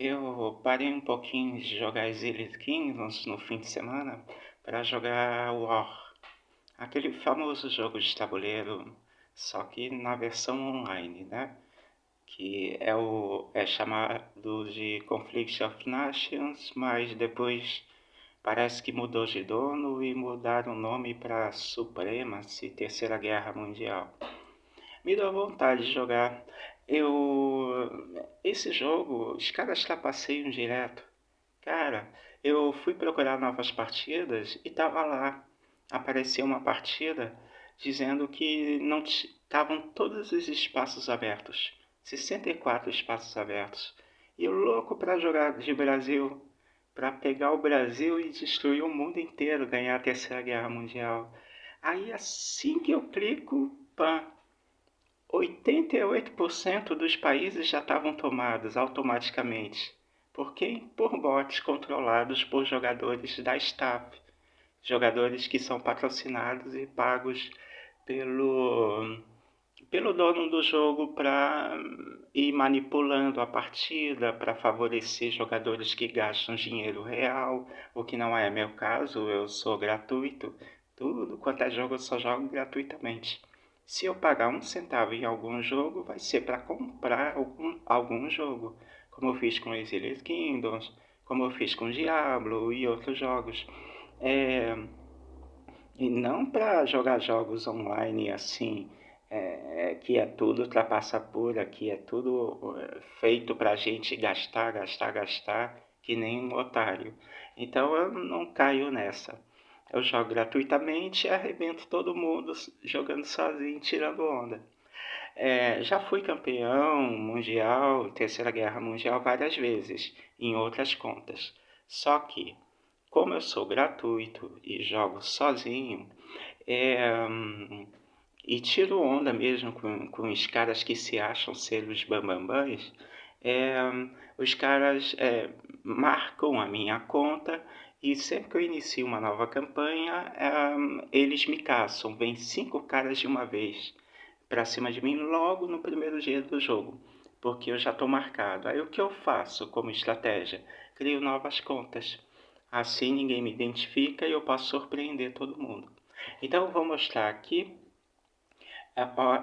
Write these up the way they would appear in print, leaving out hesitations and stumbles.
Eu parei um pouquinho de jogar Exiled Kingdoms no fim de semana para jogar War, aquele famoso jogo de tabuleiro, só que na versão online, né? Que é chamado de Conflict of Nations, mas depois parece que mudou de dono e mudaram o nome para Supremacy, Terceira Guerra Mundial. Me deu vontade de jogar. Esse jogo, os caras trapaceiam direto. Cara, eu fui procurar novas partidas e tava lá. Apareceu uma partida dizendo que não estavam todos os espaços abertos. 64 espaços abertos. E eu louco para jogar de Brasil, para pegar o Brasil e destruir o mundo inteiro, ganhar a Terceira Guerra Mundial. Aí assim que eu clico, pã, 88% dos países já estavam tomados automaticamente. Por quem? Por bots controlados por jogadores da staff. Jogadores que são patrocinados e pagos pelo, pelo dono do jogo para ir manipulando a partida, para favorecer jogadores que gastam dinheiro real, o que não é meu caso, eu sou gratuito. Tudo quanto é jogo eu só jogo gratuitamente. Se eu pagar um centavo em algum jogo, vai ser para comprar algum jogo, como eu fiz com Exiled Kingdoms, como eu fiz com Diablo e outros jogos. É, e não para jogar jogos online assim, que é tudo trapaça pura, que é tudo feito para a gente gastar, gastar, gastar, que nem um otário. Então eu não caio nessa. Eu jogo gratuitamente e arrebento todo mundo jogando sozinho, tirando onda. Já fui campeão mundial, Terceira Guerra Mundial várias vezes, em outras contas. Só que, como eu sou gratuito e jogo sozinho, é, e tiro onda mesmo com os caras que se acham ser os bambambãs, é, os caras marcam a minha conta e sempre que eu inicio uma nova campanha, eles me caçam. Vem 5 caras de uma vez para cima de mim logo no primeiro dia do jogo, porque eu já estou marcado. Aí o que eu faço como estratégia? Crio novas contas. Assim ninguém me identifica e eu posso surpreender todo mundo. Então eu vou mostrar aqui,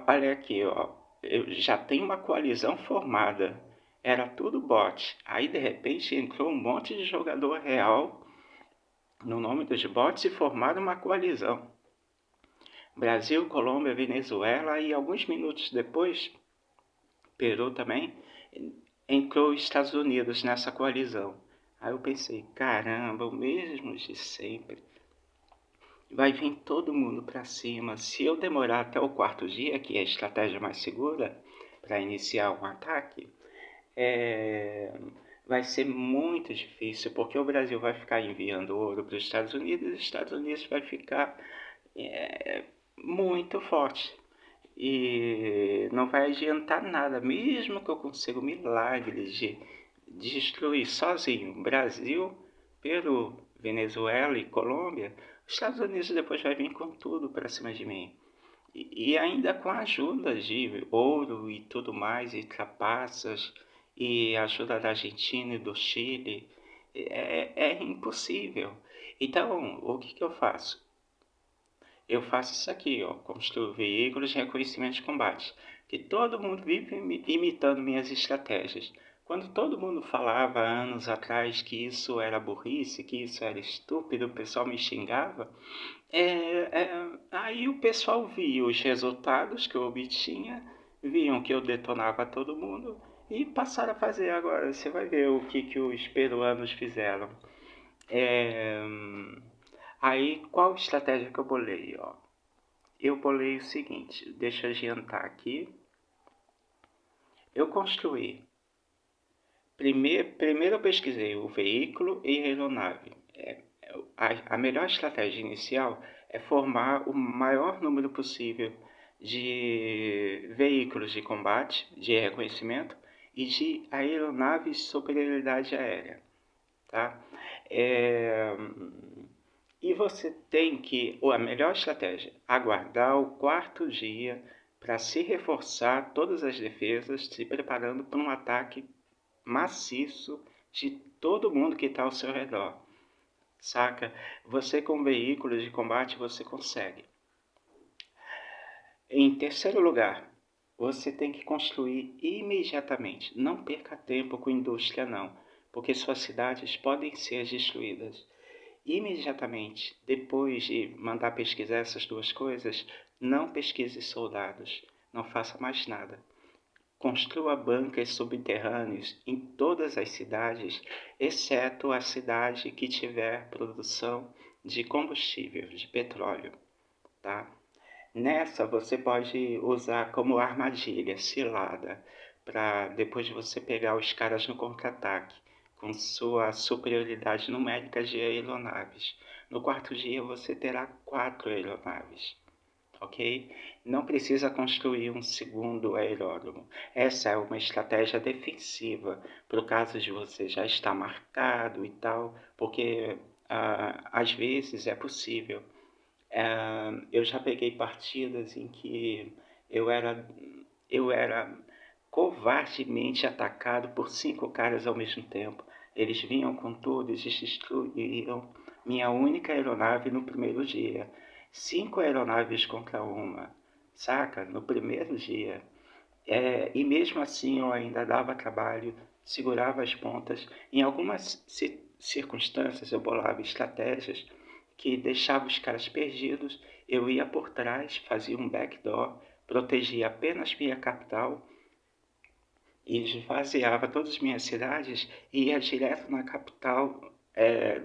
olha aqui, ó, eu já tenho uma coalizão formada. Era tudo bot. Aí de repente entrou um monte de jogador real no nome dos bots e formaram uma coalizão. Brasil, Colômbia, Venezuela e alguns minutos depois, Peru também, entrou os Estados Unidos nessa coalizão. Aí eu pensei, caramba, o mesmo de sempre. Vai vir todo mundo para cima. Se eu demorar até o quarto dia, que é a estratégia mais segura para iniciar um ataque, vai ser muito difícil, porque o Brasil vai ficar enviando ouro para os Estados Unidos e os Estados Unidos vai ficar muito forte. E não vai adiantar nada, mesmo que eu consiga milagres de destruir sozinho Brasil, Peru, Venezuela e Colômbia, os Estados Unidos depois vai vir com tudo para cima de mim. E ainda com a ajuda de ouro e tudo mais, e trapaças, e ajuda da Argentina e do Chile, é impossível. Então, o que eu faço? Eu faço isso aqui, ó, construo veículos de reconhecimento de combate, que todo mundo vive imitando minhas estratégias. Quando todo mundo falava anos atrás que isso era burrice, que isso era estúpido, o pessoal me xingava, aí o pessoal via os resultados que eu obtinha, viam que eu detonava todo mundo e passaram a fazer agora. Você vai ver o que os peruanos fizeram. É, Aí, qual estratégia que eu bolei? Ó? Eu bolei o seguinte, deixa eu adiantar aqui. Eu construí. Primeiro eu pesquisei o veículo e a aeronave. A melhor estratégia inicial é formar o maior número possível de veículos de combate, de reconhecimento e de aeronaves de superioridade aérea. Tá? É, E você tem que, ou a melhor estratégia, aguardar o quarto dia para se reforçar todas as defesas, se preparando para um ataque maciço de todo mundo que está ao seu redor, saca? Você com veículos de combate você consegue. Em terceiro lugar, você tem que construir imediatamente. Não perca tempo com indústria não, porque suas cidades podem ser destruídas. Imediatamente, depois de mandar pesquisar essas duas coisas, não pesquise soldados, não faça mais nada. Construa bunkers subterrâneos em todas as cidades, exceto a cidade que tiver produção de combustível, de petróleo, tá? Nessa você pode usar como armadilha, cilada, para depois você pegar os caras no contra-ataque, com sua superioridade numérica de aeronaves. No quarto dia você terá 4 aeronaves, ok? Não precisa construir um segundo aeródromo. Essa é uma estratégia defensiva, para o caso de você já estar marcado e tal, porque às vezes é possível. Eu já peguei partidas em que eu era, eu era covardemente atacado por 5 caras ao mesmo tempo. Eles vinham com tudo e destruíram minha única aeronave no primeiro dia. 5 aeronaves contra uma, saca? No primeiro dia. E mesmo assim eu ainda dava trabalho, segurava as pontas. Em algumas circunstâncias eu bolava estratégias que deixava os caras perdidos. Eu ia por trás, fazia um backdoor, protegia apenas minha capital e esvaziava todas as minhas cidades e ia direto na capital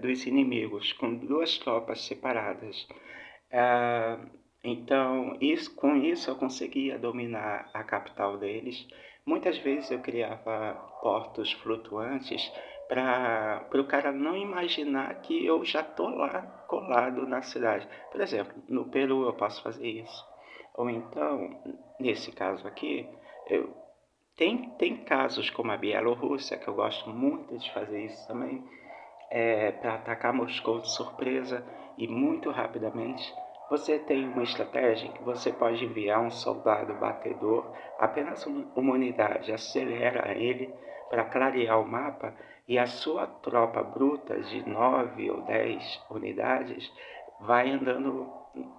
dos inimigos, com 2 tropas separadas. Então, com isso eu conseguia dominar a capital deles. Muitas vezes eu criava portos flutuantes para o cara não imaginar que eu já estou lá colado na cidade. Por exemplo, no Peru eu posso fazer isso. Ou então, nesse caso aqui, tem casos como a Bielorrússia, que eu gosto muito de fazer isso também, para atacar Moscou de surpresa e muito rapidamente. Você tem uma estratégia que você pode enviar um soldado batedor, apenas uma unidade, acelera ele para clarear o mapa e a sua tropa bruta de 9 ou 10 unidades vai andando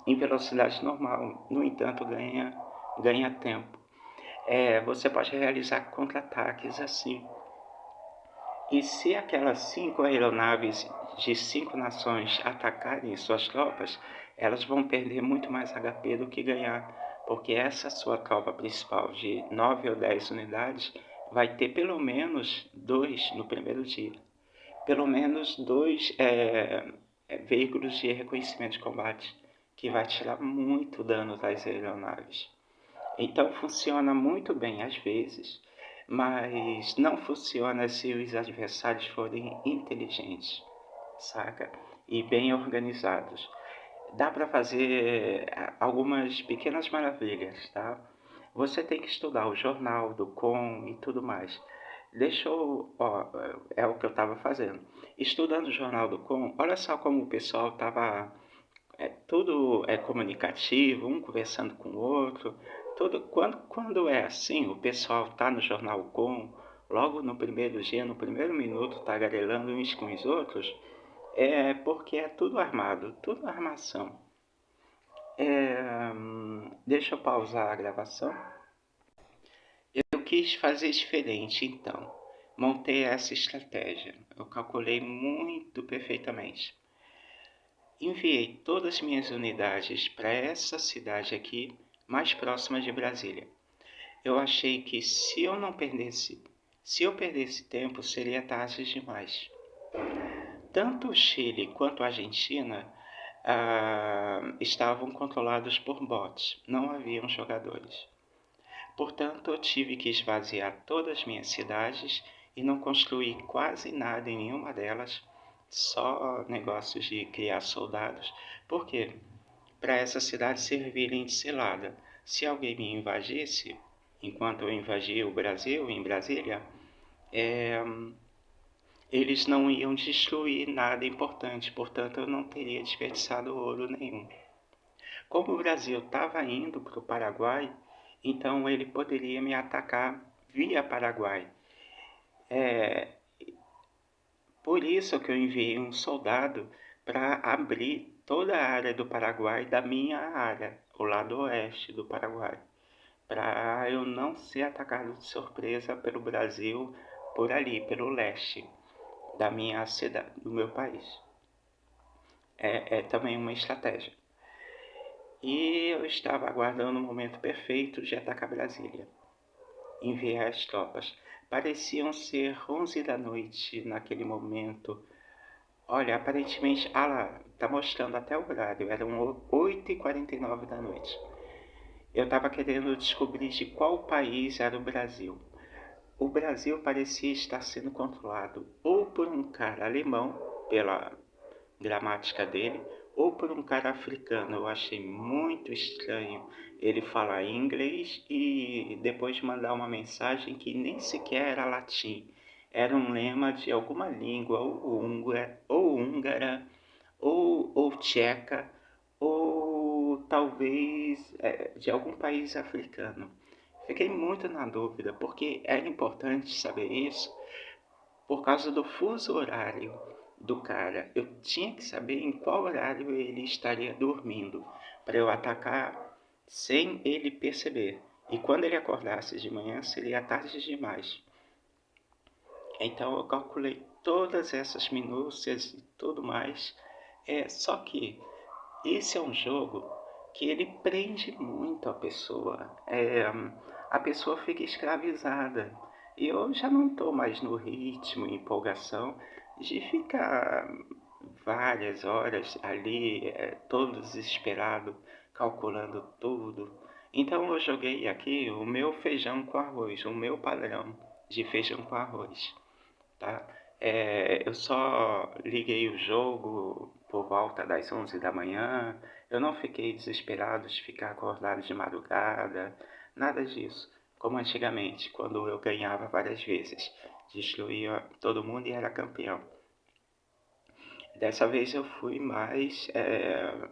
em velocidade normal, no entanto ganha tempo. Você pode realizar contra-ataques assim. E se aquelas 5 aeronaves de 5 nações atacarem suas tropas, elas vão perder muito mais HP do que ganhar, porque essa sua tropa principal de 9 ou 10 unidades vai ter pelo menos 2 no primeiro dia. Pelo menos 2 veículos de reconhecimento de combate, que vai tirar muito dano das aeronaves. Então funciona muito bem às vezes, mas não funciona se os adversários forem inteligentes, saca? E bem organizados. Dá para fazer algumas pequenas maravilhas, tá? Você tem que estudar o jornal do Com e tudo mais. É o que eu estava fazendo. Estudando o jornal do Com, olha só como o pessoal estava tudo é comunicativo, um conversando com o outro. Quando é assim, o pessoal está no Jornal Com, logo no primeiro dia, no primeiro minuto, tagarelando uns com os outros, é porque é tudo armado, tudo armação. Deixa eu pausar a gravação. Eu quis fazer diferente, então. Montei essa estratégia. Eu calculei muito perfeitamente. Enviei todas as minhas unidades para essa cidade aqui, mais próxima de Brasília. Eu achei que se eu perdesse tempo, seria tarde demais. Tanto o Chile quanto a Argentina estavam controlados por bots, não haviam jogadores. Portanto, eu tive que esvaziar todas as minhas cidades e não construir quase nada em nenhuma delas, só negócios de criar soldados. Por quê? Para essa cidade servirem de cilada. Se alguém me invadisse, enquanto eu invadia o Brasil, em Brasília, eles não iam destruir nada importante, portanto eu não teria desperdiçado ouro nenhum. Como o Brasil estava indo para o Paraguai, então ele poderia me atacar via Paraguai. Por isso que eu enviei um soldado para abrir toda a área do Paraguai da minha área, o lado oeste do Paraguai, para eu não ser atacado de surpresa pelo Brasil por ali, pelo leste da minha cidade, do meu país. É também uma estratégia. E eu estava aguardando o momento perfeito de atacar Brasília, enviar as tropas. Pareciam ser 11 da noite naquele momento. Olha, aparentemente, lá, tá mostrando até o horário, eram 8h49 da noite. Eu estava querendo descobrir de qual país era o Brasil. O Brasil parecia estar sendo controlado ou por um cara alemão, pela gramática dele, ou por um cara africano. Eu achei muito estranho ele falar inglês e depois mandar uma mensagem que nem sequer era latim. Era um lema de alguma língua, ou húngara, ou tcheca, ou talvez de algum país africano. Fiquei muito na dúvida, porque é importante saber isso por causa do fuso horário do cara. Eu tinha que saber em qual horário ele estaria dormindo, para eu atacar sem ele perceber. E quando ele acordasse de manhã, seria tarde demais. Então eu calculei todas essas minúcias e tudo mais. Só que esse é um jogo que ele prende muito a pessoa. A pessoa fica escravizada. E eu já não estou mais no ritmo e empolgação de ficar várias horas ali, todo desesperado, calculando tudo. Então eu joguei aqui o meu feijão com arroz, o meu padrão de feijão com arroz, tá? Eu só liguei o jogo por volta das 11 da manhã. Eu não fiquei desesperado de ficar acordado de madrugada, nada disso. Como antigamente, quando eu ganhava várias vezes, destruía todo mundo e era campeão. Dessa vez eu fui mais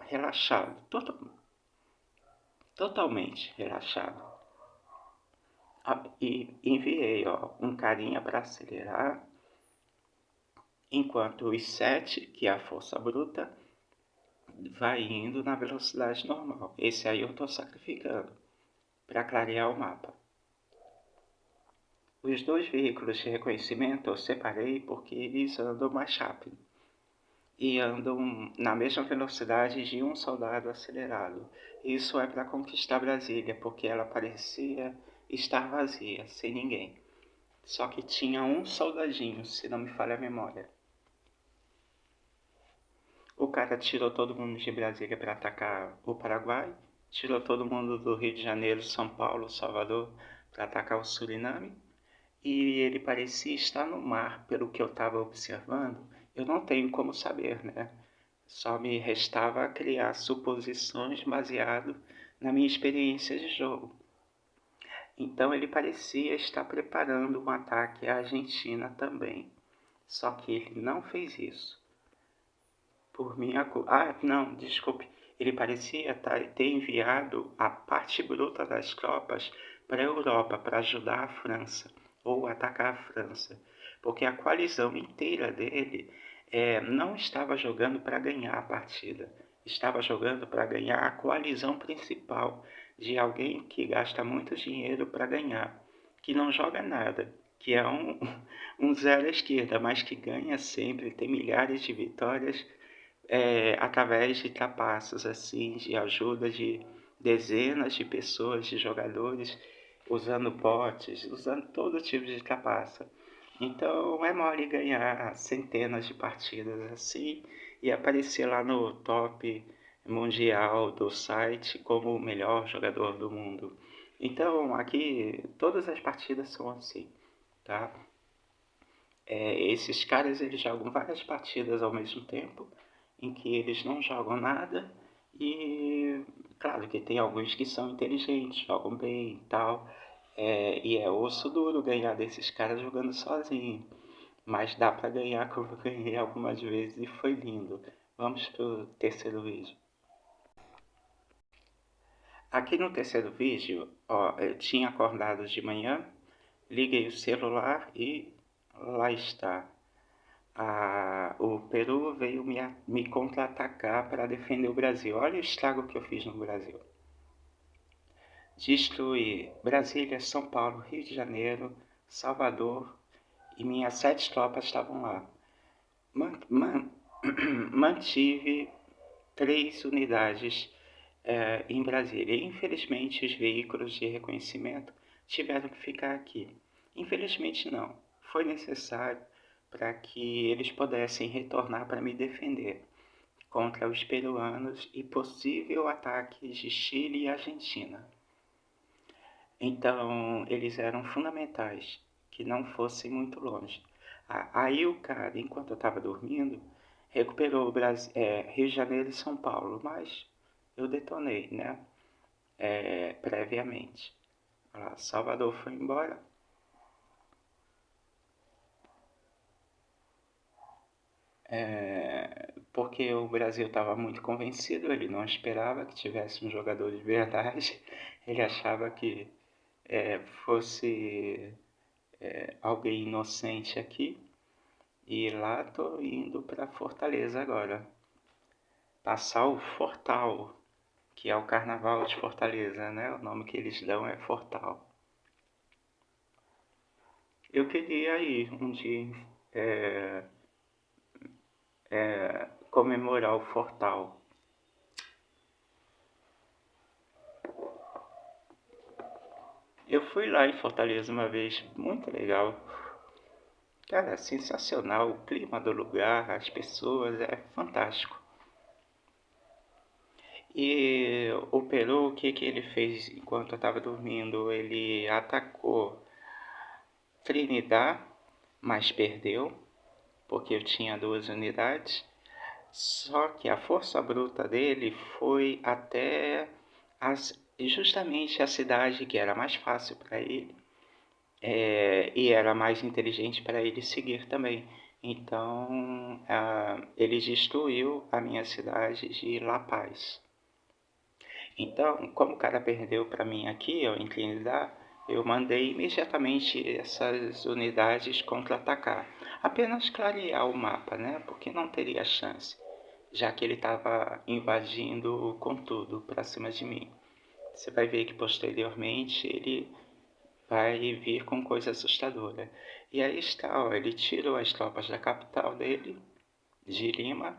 relaxado, totalmente relaxado. E enviei um carinha para acelerar, enquanto os 7, que é a força bruta, vai indo na velocidade normal. Esse aí eu estou sacrificando para clarear o mapa. Os dois veículos de reconhecimento eu separei porque eles andam mais rápido e andam na mesma velocidade de um soldado acelerado. Isso é para conquistar Brasília, porque ela parecia estar vazia, sem ninguém. Só que tinha um soldadinho, se não me falha a memória. O cara tirou todo mundo de Brasília para atacar o Paraguai, tirou todo mundo do Rio de Janeiro, São Paulo, Salvador para atacar o Suriname, e ele parecia estar no mar, pelo que eu estava observando. Eu não tenho como saber, né? Só me restava criar suposições baseado na minha experiência de jogo. Então ele parecia estar preparando um ataque à Argentina também. Só que ele não fez isso. Por minha culpa. Não, desculpe. Ele parecia ter enviado a parte bruta das tropas para a Europa para ajudar a França ou atacar a França, porque a coalizão inteira dele não estava jogando para ganhar a partida, estava jogando para ganhar a coalizão principal de alguém que gasta muito dinheiro para ganhar, que não joga nada, que é um zero à esquerda, mas que ganha sempre, tem milhares de vitórias através de trapaças, assim, de ajuda de dezenas de pessoas, de jogadores, usando bots, usando todo tipo de trapaça. Então é mole ganhar centenas de partidas assim e aparecer lá no top mundial do site como o melhor jogador do mundo. Então aqui todas as partidas são assim, tá? Esses caras eles jogam várias partidas ao mesmo tempo, em que eles não jogam nada e claro que tem alguns que são inteligentes, jogam bem e tal, e é osso duro ganhar desses caras jogando sozinho, mas dá para ganhar como eu ganhei algumas vezes e foi lindo. Vamos pro terceiro vídeo. Aqui no terceiro vídeo, ó, eu tinha acordado de manhã, liguei o celular e lá está. O Peru veio me contra-atacar para defender o Brasil. Olha o estrago que eu fiz no Brasil. Destruí Brasília, São Paulo, Rio de Janeiro, Salvador e minhas 7 tropas estavam lá. Mantive 3 unidades em Brasília. Infelizmente, os veículos de reconhecimento tiveram que ficar aqui. Infelizmente, não. Foi necessário para que eles pudessem retornar para me defender contra os peruanos e possível ataques de Chile e Argentina. Então, eles eram fundamentais que não fossem muito longe. Aí o cara, enquanto eu estava dormindo, recuperou o Rio de Janeiro e São Paulo, mas eu detonei, né? Previamente. Salvador foi embora. Porque o Brasil estava muito convencido, ele não esperava que tivesse um jogador de verdade, ele achava que fosse alguém inocente aqui, e lá tô indo para Fortaleza agora, passar o Fortal, que é o Carnaval de Fortaleza, né? O nome que eles dão é Fortal. Eu queria ir um dia comemorar o Fortal. Eu fui lá em Fortaleza uma vez, muito legal. Cara, sensacional, o clima do lugar, as pessoas, é fantástico. E o Peru, o que ele fez enquanto eu estava dormindo? Ele atacou Trinidad, mas perdeu, porque eu tinha 2 unidades. Só que a força bruta dele foi até justamente a cidade que era mais fácil para ele, e era mais inteligente para ele seguir também. Então, ele destruiu a minha cidade de La Paz. Então, como o cara perdeu para mim aqui, ó, em Trinidad, eu mandei imediatamente essas unidades contra-atacar. Apenas clarear o mapa, né? Porque não teria chance, já que ele estava invadindo com tudo para cima de mim. Você vai ver que posteriormente ele vai vir com coisa assustadora. E aí está, ó, ele tirou as tropas da capital dele, de Lima,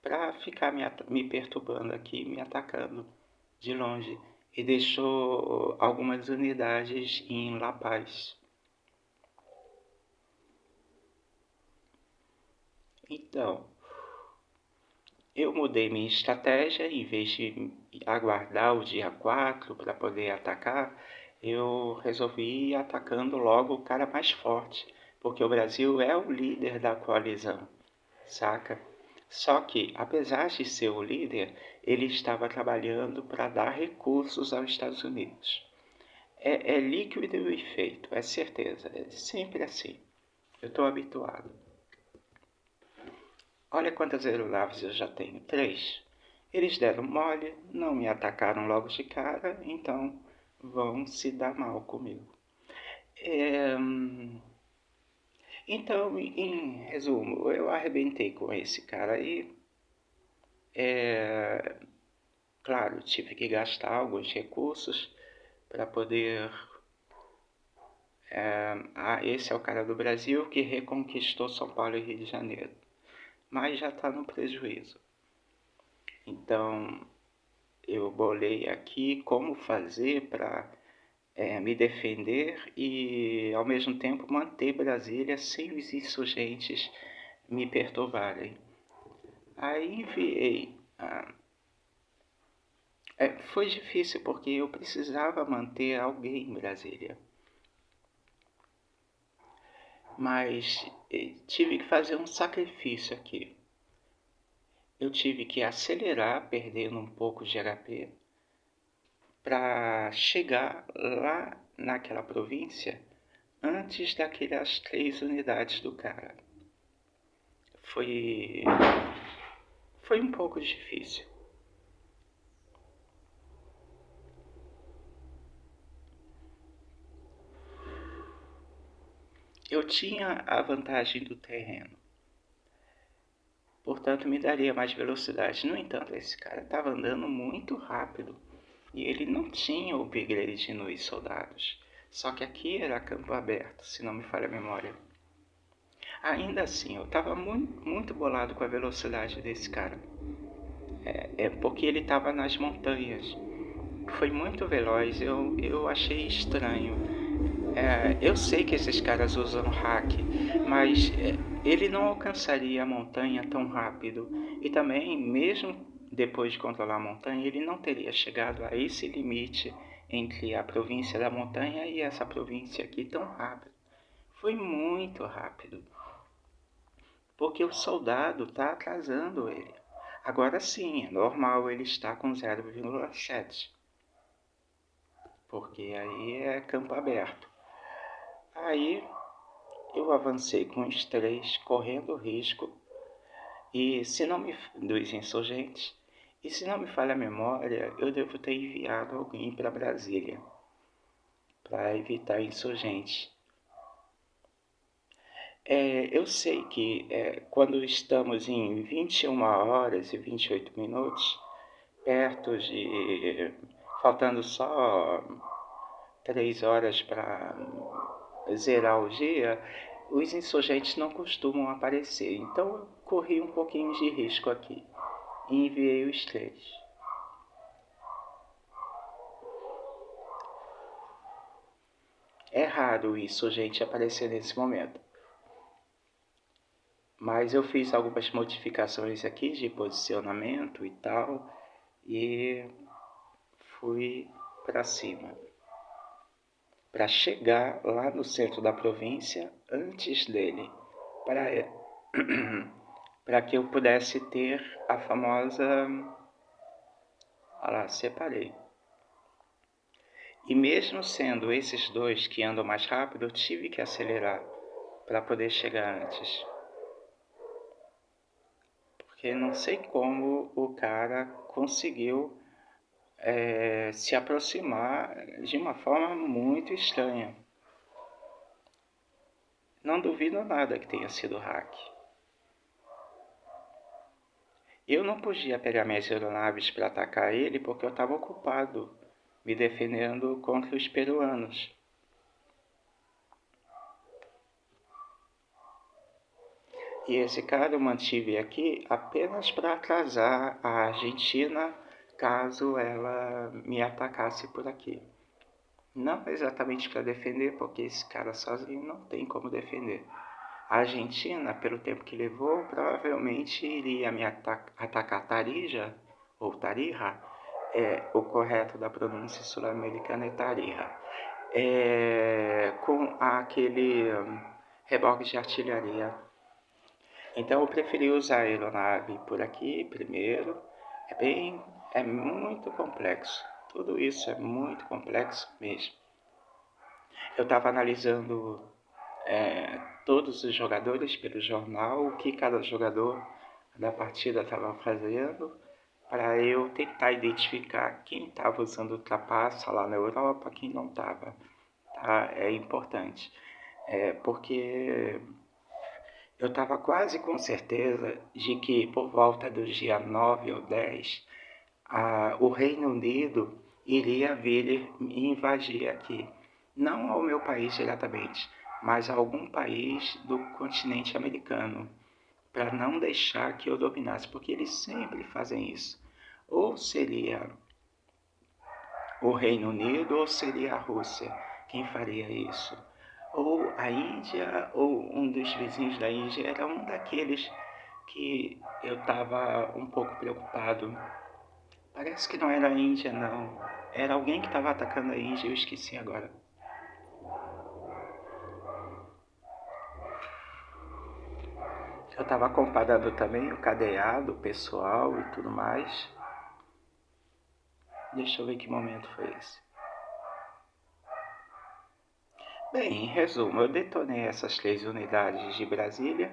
para ficar me perturbando aqui, me atacando de longe, e deixou algumas unidades em La Paz. Então, eu mudei minha estratégia, em vez de aguardar o dia 4 para poder atacar, eu resolvi ir atacando logo o cara mais forte, porque o Brasil é o líder da coalizão, saca? Só que, apesar de ser o líder, ele estava trabalhando para dar recursos aos Estados Unidos. É líquido e feito, é certeza, é sempre assim. Eu estou habituado. Olha quantas aeronaves eu já tenho, 3. Eles deram mole, não me atacaram logo de cara, então vão se dar mal comigo. Então, em resumo, eu arrebentei com esse cara aí. Claro, tive que gastar alguns recursos para poder. Esse é o cara do Brasil que reconquistou São Paulo e Rio de Janeiro, mas já está no prejuízo. Então, eu bolei aqui como fazer para me defender e, ao mesmo tempo, manter Brasília sem os insurgentes me perturbarem. Aí enviei. Foi difícil porque eu precisava manter alguém em Brasília. Mas tive que fazer um sacrifício aqui. Eu tive que acelerar, perdendo um pouco de HP, para chegar lá naquela província antes daquelas 3 unidades do cara. Foi um pouco difícil. Eu tinha a vantagem do terreno, portanto me daria mais velocidade. No entanto, esse cara estava andando muito rápido e ele não tinha o upgrade nos soldados. Só que aqui era campo aberto, se não me falha a memória. Ainda assim, eu estava muito bolado com a velocidade desse cara. Porque ele estava nas montanhas. Foi muito veloz, eu achei estranho. Eu sei que esses caras usam hack, mas ele não alcançaria a montanha tão rápido. E também, mesmo depois de controlar a montanha, ele não teria chegado a esse limite entre a província da montanha e essa província aqui tão rápido. Foi muito rápido, porque o soldado está atrasando ele. Agora sim, é normal ele estar com 0,7, porque aí é campo aberto. Aí eu avancei com os três, correndo risco, e se não me dos insurgentes, e se não me falha a memória, eu devo ter enviado alguém para Brasília para evitar insurgentes. Eu sei que quando estamos em 21 horas e 28 minutos, perto de faltando só 3 horas para zerar o dia, os insurgentes não costumam aparecer. Então eu corri um pouquinho de risco aqui e enviei os três. É raro o insurgente aparecer nesse momento, mas eu fiz algumas modificações aqui de posicionamento e tal, e fui para cima, para chegar lá no centro da província antes dele, para para que eu pudesse ter a famosa... Ah lá, separei. E mesmo sendo esses dois que andam mais rápido, eu tive que acelerar para poder chegar antes. Porque não sei como o cara conseguiu se aproximar de uma forma muito estranha. Não duvido nada que tenha sido hack. Eu não podia pegar minhas aeronaves para atacar ele porque eu estava ocupado me defendendo contra os peruanos. E esse cara eu mantive aqui apenas para atrasar a Argentina caso ela me atacasse por aqui. Não exatamente para defender, porque esse cara sozinho não tem como defender. A Argentina, pelo tempo que levou, provavelmente iria me atacar Tarija, ou Tarija, o correto da pronúncia sul-americana é Tarija, com aquele reboque de artilharia. Então eu preferi usar a aeronave por aqui primeiro. É muito complexo. Tudo isso é muito complexo mesmo. Eu estava analisando todos os jogadores pelo jornal, o que cada jogador da partida estava fazendo, para eu tentar identificar quem estava usando trapaça lá na Europa, quem não estava. Tá? É importante, porque eu estava quase com certeza de que por volta do dia 9 ou 10, o Reino Unido iria vir invadir aqui. Não ao meu país diretamente, mas a algum país do continente americano, para não deixar que eu dominasse, porque eles sempre fazem isso. Ou seria o Reino Unido ou seria a Rússia quem faria isso. Ou a Índia, ou um dos vizinhos da Índia, era um daqueles que eu estava um pouco preocupado. Parece que não era a Índia, não. Era alguém que estava atacando a Índia, eu esqueci agora. Eu estava comparando também o cadeado, o pessoal e tudo mais. Deixa eu ver que momento foi esse. Bem, em resumo, eu detonei essas 3 unidades de Brasília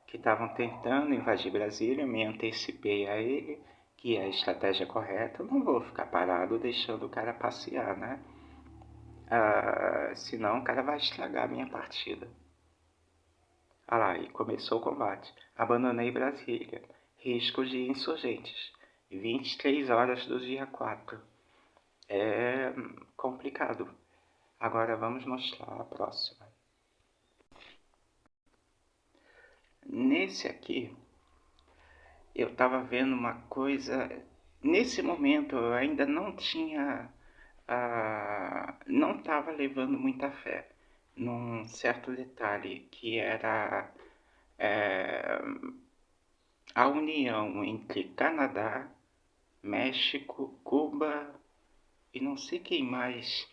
que estavam tentando invadir Brasília, me antecipei a ele, que é a estratégia correta. Eu não vou ficar parado deixando o cara passear, né? Senão o cara vai estragar a minha partida. Ah lá, e começou o combate. Abandonei Brasília. Riscos de insurgentes. 23 horas do dia 4. É complicado. Agora vamos mostrar a próxima. Nesse aqui, eu estava vendo uma coisa. Nesse momento, eu ainda não tinha. Não estava levando muita fé num certo detalhe que era é, a união entre Canadá, México, Cuba e não sei quem mais.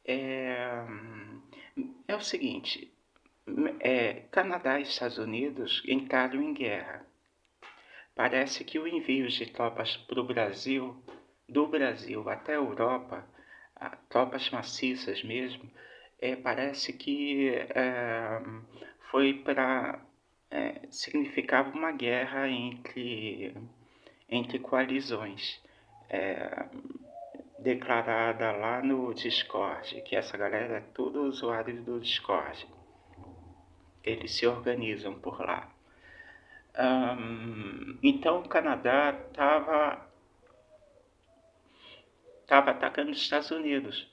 É, é o seguinte: Canadá e Estados Unidos entraram em guerra. Parece que o envio de tropas para o Brasil, do Brasil até a Europa, tropas maciças mesmo, parece que foi para significava uma guerra entre coalizões, declarada lá no Discord, que essa galera é tudo usuário do Discord. Eles se organizam por lá. Então o Canadá estava atacando os Estados Unidos.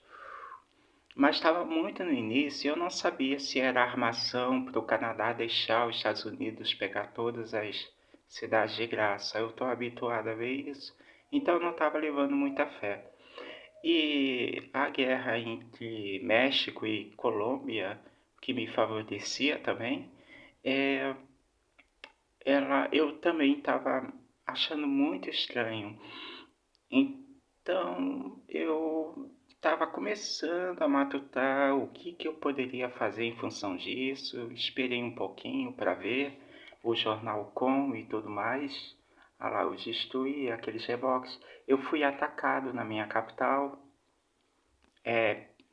Mas estava muito no início e eu não sabia se era armação para o Canadá deixar os Estados Unidos pegar todas as cidades de graça. Eu estou habituado a ver isso, então eu não estava levando muita fé. E a guerra entre México e Colômbia, que me favorecia também, eu também estava achando muito estranho. Então eu estava começando a matutar o que eu poderia fazer em função disso. Esperei um pouquinho para ver o jornal Com e tudo mais. Ah lá, os Istui, aqueles reboques. Eu fui atacado na minha capital,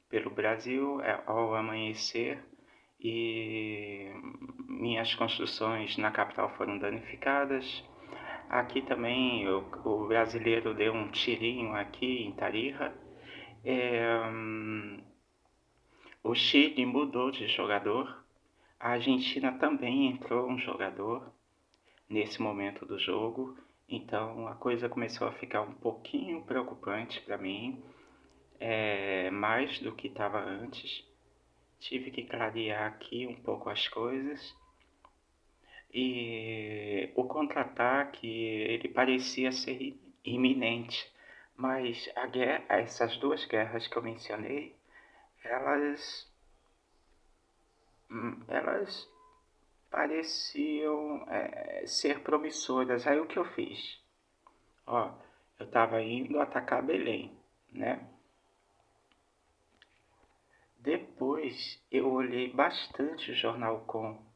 pelo Brasil, ao amanhecer, e minhas construções na capital foram danificadas. Aqui também o brasileiro deu um tirinho aqui em Tarija. O Chile mudou de jogador. A Argentina também entrou um jogador nesse momento do jogo. Então a coisa começou a ficar um pouquinho preocupante para mim, mais do que estava antes. Tive que clarear aqui um pouco as coisas. E o contra-ataque ele parecia ser iminente, mas essas duas guerras que eu mencionei, elas pareciam ser promissoras. Aí o que eu fiz? Ó, eu estava indo atacar Belém, né? Depois eu olhei bastante o Jornal Com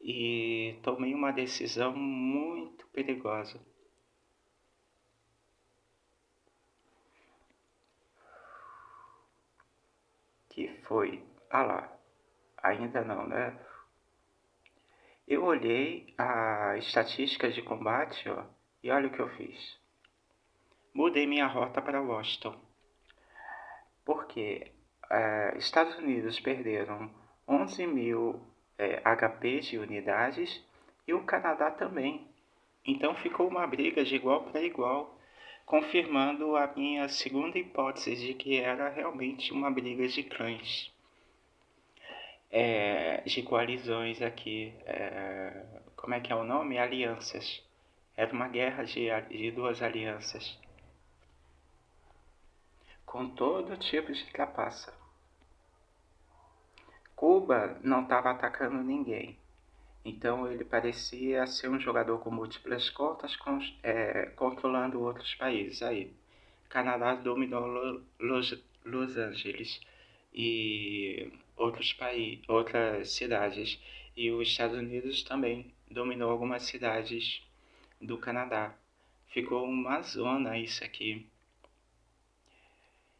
e tomei uma decisão muito perigosa. Que foi, lá, ainda não, né? Eu olhei a estatística de combate, ó, e olha o que eu fiz. Mudei minha rota para Washington, porque Estados Unidos perderam 11 mil HP de unidades e o Canadá também. Então ficou uma briga de igual para igual, confirmando a minha segunda hipótese de que era realmente uma briga de clãs, de coalizões aqui. Como é que é o nome? Alianças. Era uma guerra de duas alianças, com todo tipo de trapaça. Cuba não estava atacando ninguém, então ele parecia ser um jogador com múltiplas contas, controlando outros países. Aí, Canadá dominou Los Angeles e outras cidades, e os Estados Unidos também dominou algumas cidades do Canadá. Ficou uma zona isso aqui.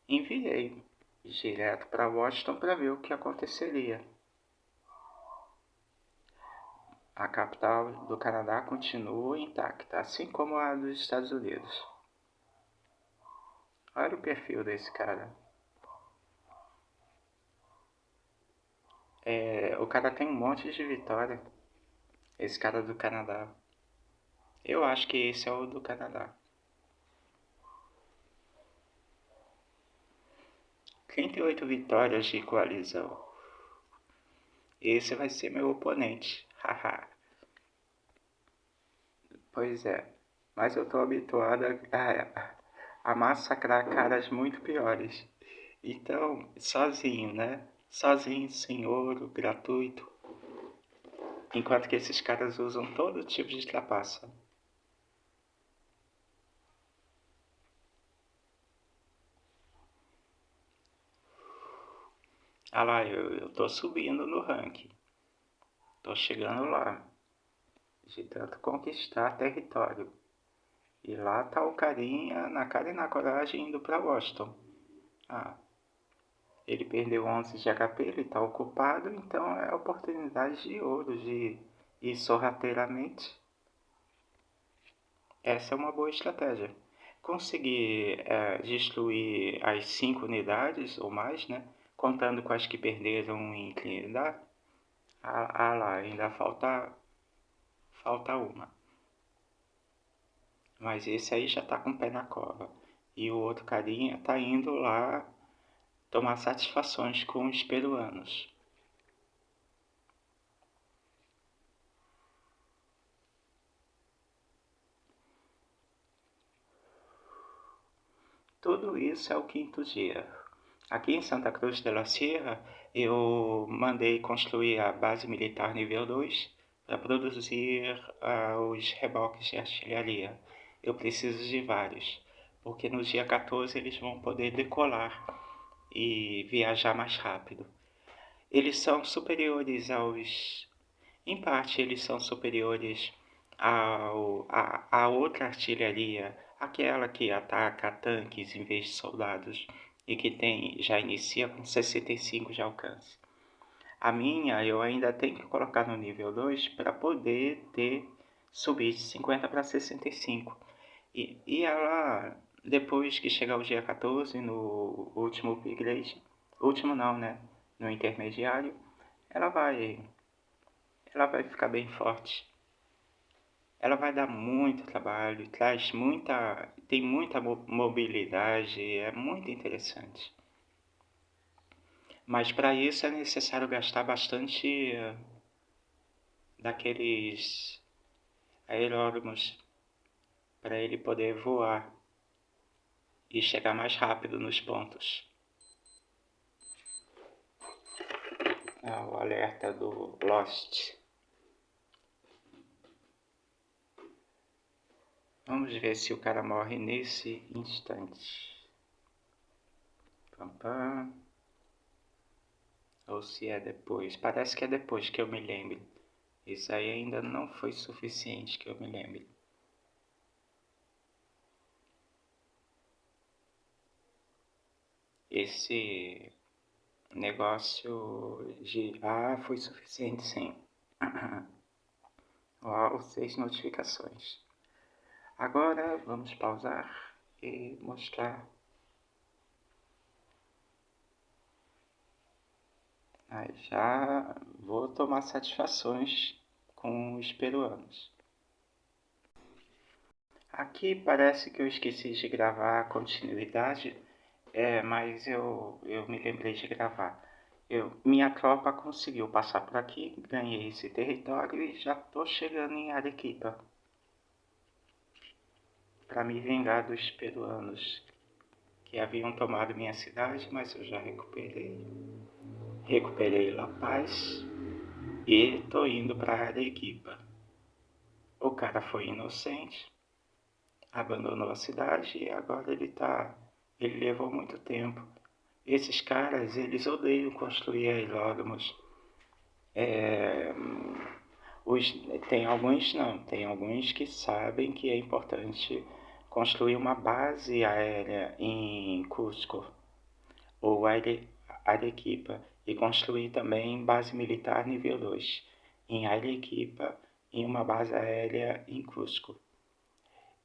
Enviei direto para Washington para ver o que aconteceria. A capital do Canadá continua intacta, assim como a dos Estados Unidos. Olha o perfil desse cara. O cara tem um monte de vitória. Esse cara do Canadá. Eu acho que esse é o do Canadá. 38 vitórias de coalizão. Esse vai ser meu oponente. Haha. Pois é. Mas eu tô habituado a massacrar caras muito piores. Então, sozinho, né? Sozinho, sem ouro, gratuito. Enquanto que esses caras usam todo tipo de trapaça. Ah lá, eu tô subindo no ranking. Tô chegando lá. De tanto conquistar território. E lá tá o carinha, na cara e na coragem, indo pra Washington. Ah, ele perdeu 11 de HP, ele tá ocupado, então é oportunidade de ouro de ir sorrateiramente. Essa é uma boa estratégia. Conseguir destruir as 5 unidades ou mais, né? Contando com as que perderam em Trinidad. Lá, ainda falta uma. Mas esse aí já tá com o pé na cova. E o outro carinha tá indo lá tomar satisfações com os peruanos. Tudo isso é o quinto dia. Aqui em Santa Cruz de la Sierra, eu mandei construir a base militar nível 2 para produzir os reboques de artilharia. Eu preciso de vários, porque no dia 14 eles vão poder decolar e viajar mais rápido. Eles são superiores aos. Em parte, eles são superiores à outra artilharia, aquela que ataca tanques em vez de soldados e que já inicia com 65 de alcance. A minha eu ainda tenho que colocar no nível 2 para poder subir de 50 para 65. E ela, depois que chegar o dia 14, no último upgrade, último não, né? No intermediário, ela vai, ela vai ficar bem forte. Ela vai dar muito trabalho, tem muita mobilidade, é muito interessante. Mas para isso é necessário gastar bastante daqueles aeródromos para ele poder voar e chegar mais rápido nos pontos. O alerta do Lost. Vamos ver se o cara morre nesse instante. Pam, pam. Ou se é depois. Parece que é depois que eu me lembre. Isso aí ainda não foi suficiente que eu me lembre. Esse negócio de... foi suficiente sim. Uau, 6 notificações. Agora vamos pausar e mostrar. Aí já vou tomar satisfações com os peruanos. Aqui parece que eu esqueci de gravar a continuidade, mas eu me lembrei de gravar. Minha tropa conseguiu passar por aqui, ganhei esse território e já estou chegando em Arequipa para me vingar dos peruanos que haviam tomado minha cidade, mas eu já recuperei. Recuperei La Paz e estou indo para Arequipa. O cara foi inocente, abandonou a cidade e agora ele levou muito tempo. Esses caras, eles odeiam construir aeródromos. É, tem alguns não, tem alguns que sabem que é importante construir uma base aérea em Cusco ou Arequipa e construir também base militar nível 2 em Arequipa e uma base aérea em Cusco.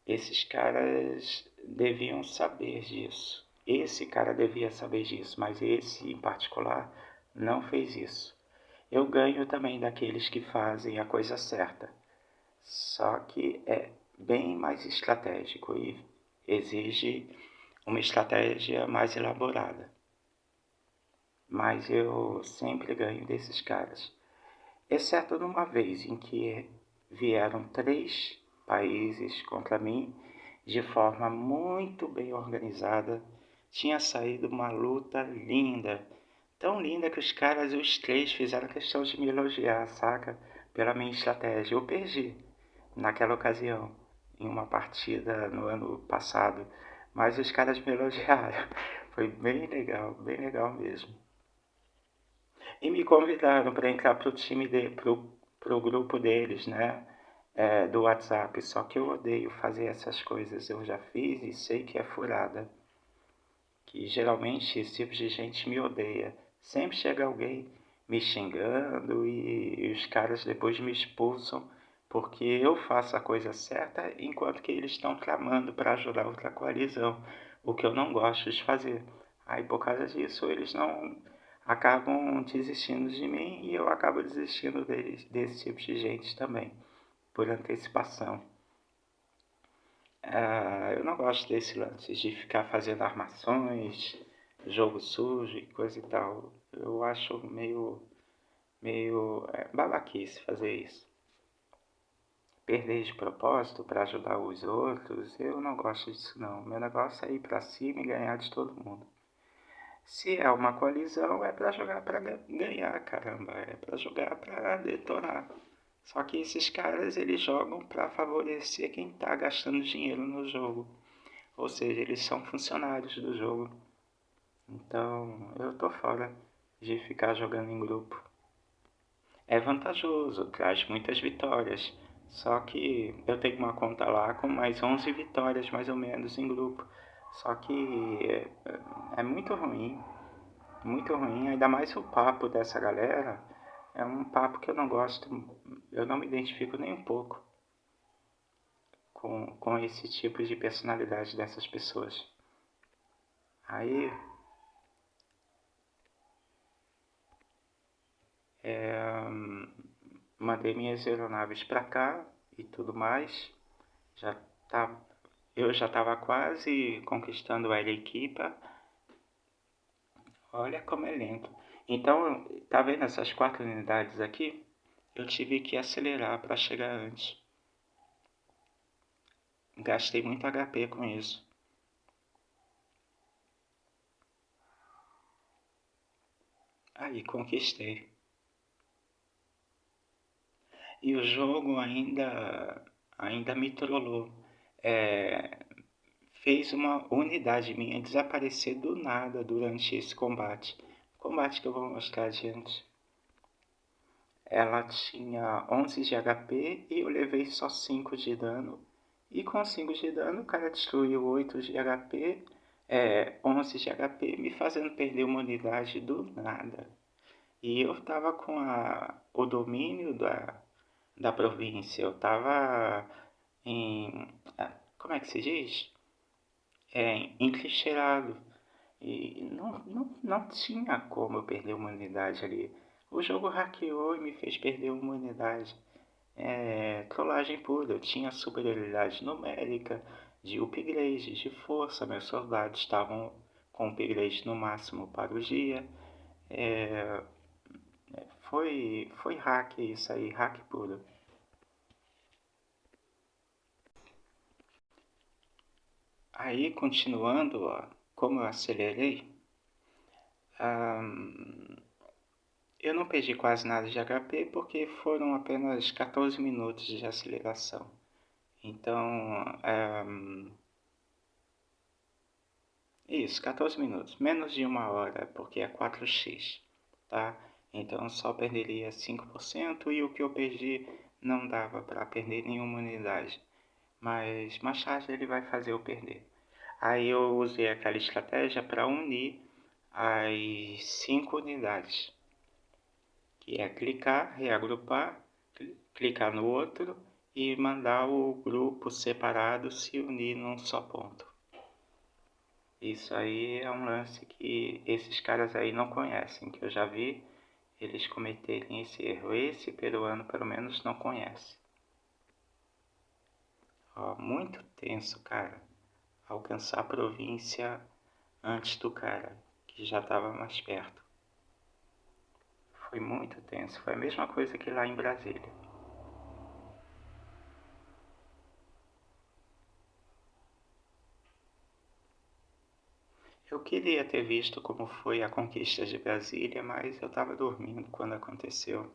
Esses caras deviam saber disso. Esse cara devia saber disso, mas esse em particular não fez isso. Eu ganho também daqueles que fazem a coisa certa, só que é bem mais estratégico e exige uma estratégia mais elaborada. Mas eu sempre ganho desses caras, exceto numa vez em que vieram 3 países contra mim de forma muito bem organizada. Tinha saído uma luta linda, tão linda que os caras, os 3, fizeram questão de me elogiar, saca? Pela minha estratégia. Eu perdi naquela ocasião, em uma partida no ano passado, mas os caras me elogiaram. Foi bem legal mesmo. E me convidaram para entrar pro time pro grupo deles, né? Do WhatsApp. Só que eu odeio fazer essas coisas. Eu já fiz e sei que é furada. Que geralmente esse tipo de gente me odeia. Sempre chega alguém me xingando e os caras depois me expulsam porque eu faço a coisa certa enquanto que eles estão tramando para ajudar outra coalizão, o que eu não gosto de fazer. Aí por causa disso eles não acabam desistindo de mim e eu acabo desistindo desse tipo de gente também, por antecipação. Eu não gosto desse lance de ficar fazendo armações, jogo sujo e coisa e tal. Eu acho meio babaquice fazer isso. Perder de propósito para ajudar os outros, eu não gosto disso não. Meu negócio é ir pra cima e ganhar de todo mundo. Se é uma coalizão, é pra jogar pra ganhar, caramba. É pra jogar pra detonar. Só que esses caras, eles jogam pra favorecer quem tá gastando dinheiro no jogo. Ou seja, eles são funcionários do jogo. Então, eu tô fora de ficar jogando em grupo. É vantajoso, traz muitas vitórias. Só que eu tenho uma conta lá com mais 11 vitórias, mais ou menos, em grupo. Só que é muito ruim, ainda mais o papo dessa galera. É um papo que eu não gosto, eu não me identifico nem um pouco com esse tipo de personalidade dessas pessoas. Aí, mandei minhas aeronaves para cá e tudo mais. Já tá, eu já estava quase conquistando a Arequipa. Olha como é lento. Então, tá vendo essas 4 unidades aqui? Eu tive que acelerar para chegar antes. Gastei muito HP com isso. Aí conquistei. E o jogo ainda me trollou. É, fez uma unidade minha desaparecer do nada durante esse combate. Combate que eu vou mostrar adiante. Ela tinha 11 de HP e eu levei só 5 de dano. E com 5 de dano o cara destruiu 8 de HP, 11 de HP, me fazendo perder uma unidade do nada. E eu tava com o domínio da província, eu tava em... Como é que se diz? Entrincheirado. E não tinha como eu perder uma unidade ali. O jogo hackeou e me fez perder uma unidade. Trollagem pura. Eu tinha superioridade numérica, de upgrade, de força. Meus soldados estavam com upgrade no máximo para o dia. Foi hack isso aí, hack puro. Aí, continuando, ó, como eu acelerei, eu não perdi quase nada de HP porque foram apenas 14 minutos de aceleração. Então, isso, 14 minutos, menos de 1 hora, porque é 4x, tá? Então só perderia 5% e o que eu perdi não dava para perder nenhuma unidade. Mas mais tarde ele vai fazer eu perder. Aí eu usei aquela estratégia para unir as 5 unidades, que é clicar, reagrupar, clicar no outro e mandar o grupo separado se unir num só ponto. Isso aí é um lance que esses caras aí não conhecem, que eu já vi eles cometerem esse erro. Esse peruano pelo menos não conhece. Ó, muito tenso, cara. Alcançar a província antes do cara, que já estava mais perto. Foi muito tenso. Foi a mesma coisa que lá em Brasília. Eu queria ter visto como foi a conquista de Brasília, mas eu estava dormindo quando aconteceu.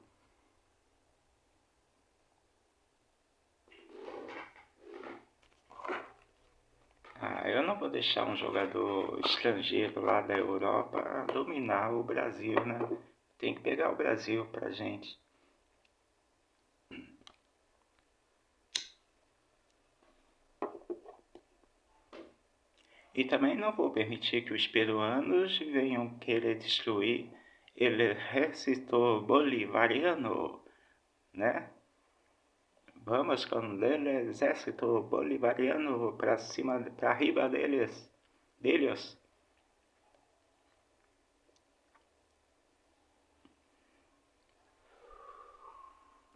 Ah, eu não vou deixar um jogador estrangeiro lá da Europa dominar o Brasil, né? Tem que pegar o Brasil pra gente. E também não vou permitir que os peruanos venham querer destruir o exército bolivariano, né? Vamos com o exército bolivariano para cima, para arriba deles.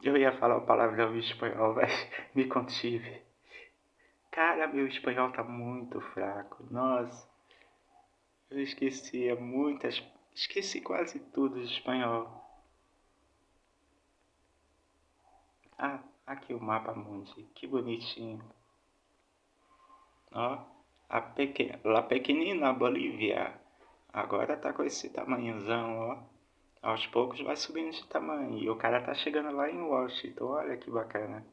Eu ia falar o palavrão em espanhol, mas me contive. Cara, meu espanhol tá muito fraco. Nossa, eu esquecia muitas. Esqueci quase tudo de espanhol. Ah, aqui o mapa mundi. Que bonitinho. Ó, La pequenina Bolívia. Agora tá com esse tamanhozão, ó. Aos poucos vai subindo de tamanho. E o cara tá chegando lá em Washington. Olha que bacana.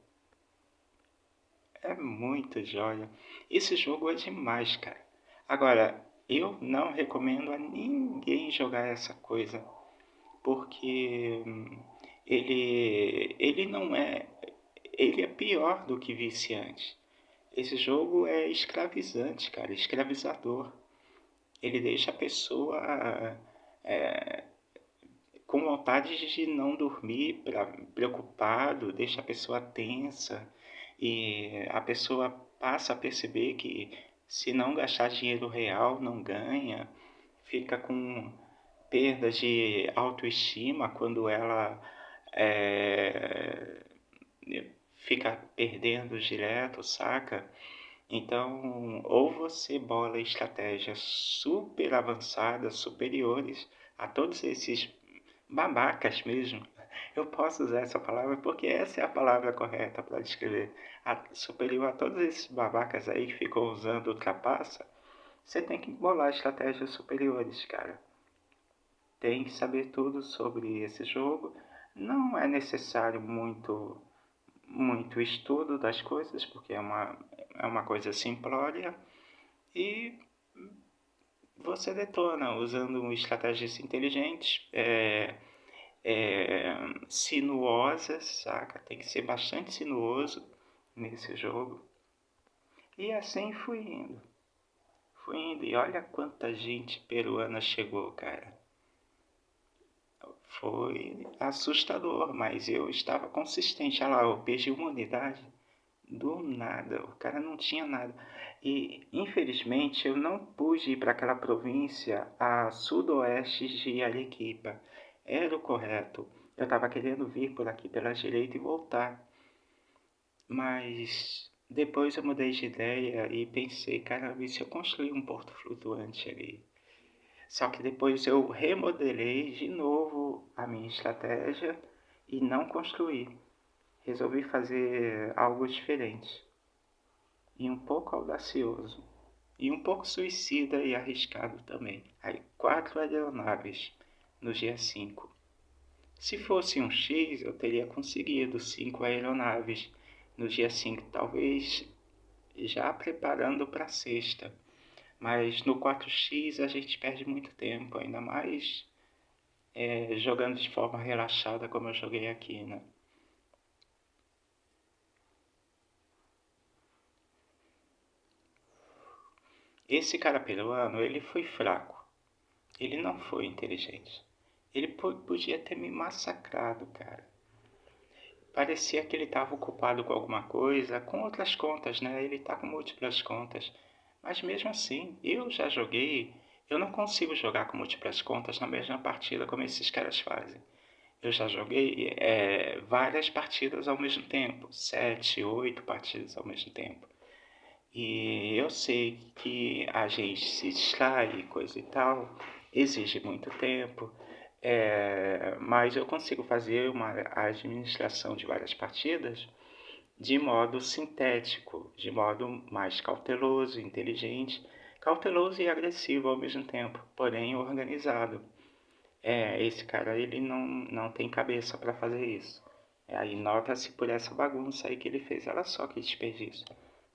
É muito joia. Esse jogo é demais, cara. Agora, eu não recomendo a ninguém jogar essa coisa, porque ele não é, ele é pior do que viciante. Esse jogo é escravizante, cara, escravizador. Ele deixa a pessoa é, com vontade de não dormir, preocupado, deixa a pessoa tensa e a pessoa passa a perceber que se não gastar dinheiro real não ganha, fica com perda de autoestima quando ela é, fica perdendo direto, saca? Então, ou você bola estratégias super avançadas, superiores a todos esses babacas mesmo. Eu posso usar essa palavra porque essa é a palavra correta para descrever. Superior a todos esses babacas aí que ficam usando ultrapassa, você tem que bolar estratégias superiores, cara. Tem que saber tudo sobre esse jogo. Não é necessário muito estudo das coisas, porque é uma coisa simplória. E você detona usando estratégias inteligentes, sinuosas, saca? Tem que ser bastante sinuoso nesse jogo. E assim fui indo. Fui indo. E olha quanta gente peruana chegou, cara. Foi assustador, mas eu estava consistente. Olha lá, eu perdi uma unidade do nada. O cara não tinha nada. E infelizmente eu não pude ir para aquela província a sudoeste de Arequipa. Era o correto. Eu estava querendo vir por aqui pela direita e voltar. Mas depois eu mudei de ideia e pensei, caramba, e se eu construir um porto flutuante ali? Só que depois eu remodelei de novo a minha estratégia e não construí. Resolvi fazer algo diferente e um pouco audacioso e um pouco suicida e arriscado também. Aí 4 aeronaves no dia 5. Se fosse um X, eu teria conseguido 5 aeronaves no dia 5, talvez já preparando para a sexta. Mas no 4x a gente perde muito tempo, ainda mais jogando de forma relaxada como eu joguei aqui, né? Esse cara peruano, ele foi fraco. Ele não foi inteligente. Ele podia ter me massacrado, cara. Parecia que ele estava ocupado com alguma coisa, com outras contas, né? Ele tá com múltiplas contas. Mas mesmo assim, eu já joguei. Eu não consigo jogar com múltiplas contas na mesma partida como esses caras fazem. eu já joguei várias partidas ao mesmo tempo, 7, 8 partidas ao mesmo tempo. E eu sei que a gente se distrai, coisa e tal, exige muito tempo, mas eu consigo fazer uma administração de várias partidas de modo sintético, de modo mais cauteloso, inteligente, cauteloso e agressivo ao mesmo tempo, porém organizado. Esse cara ele não tem cabeça para fazer isso. Aí nota-se por essa bagunça aí que ele fez. Olha só que desperdício.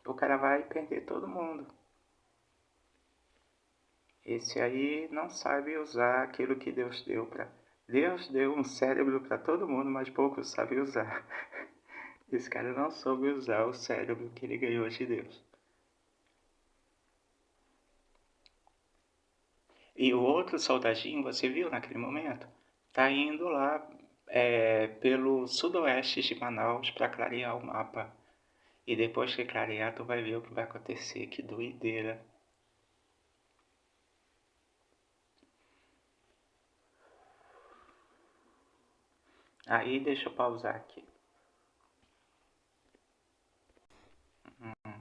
O cara vai perder todo mundo. Esse aí não sabe usar aquilo que Deus deu para. Deus deu um cérebro para todo mundo, mas poucos sabem usar. Esse cara não soube usar o cérebro que ele ganhou de Deus. E o outro soldadinho, você viu naquele momento? Tá indo lá pelo sudoeste de Manaus para clarear o mapa. E depois que clarear, tu vai ver o que vai acontecer. Que doideira. Aí deixa eu pausar aqui.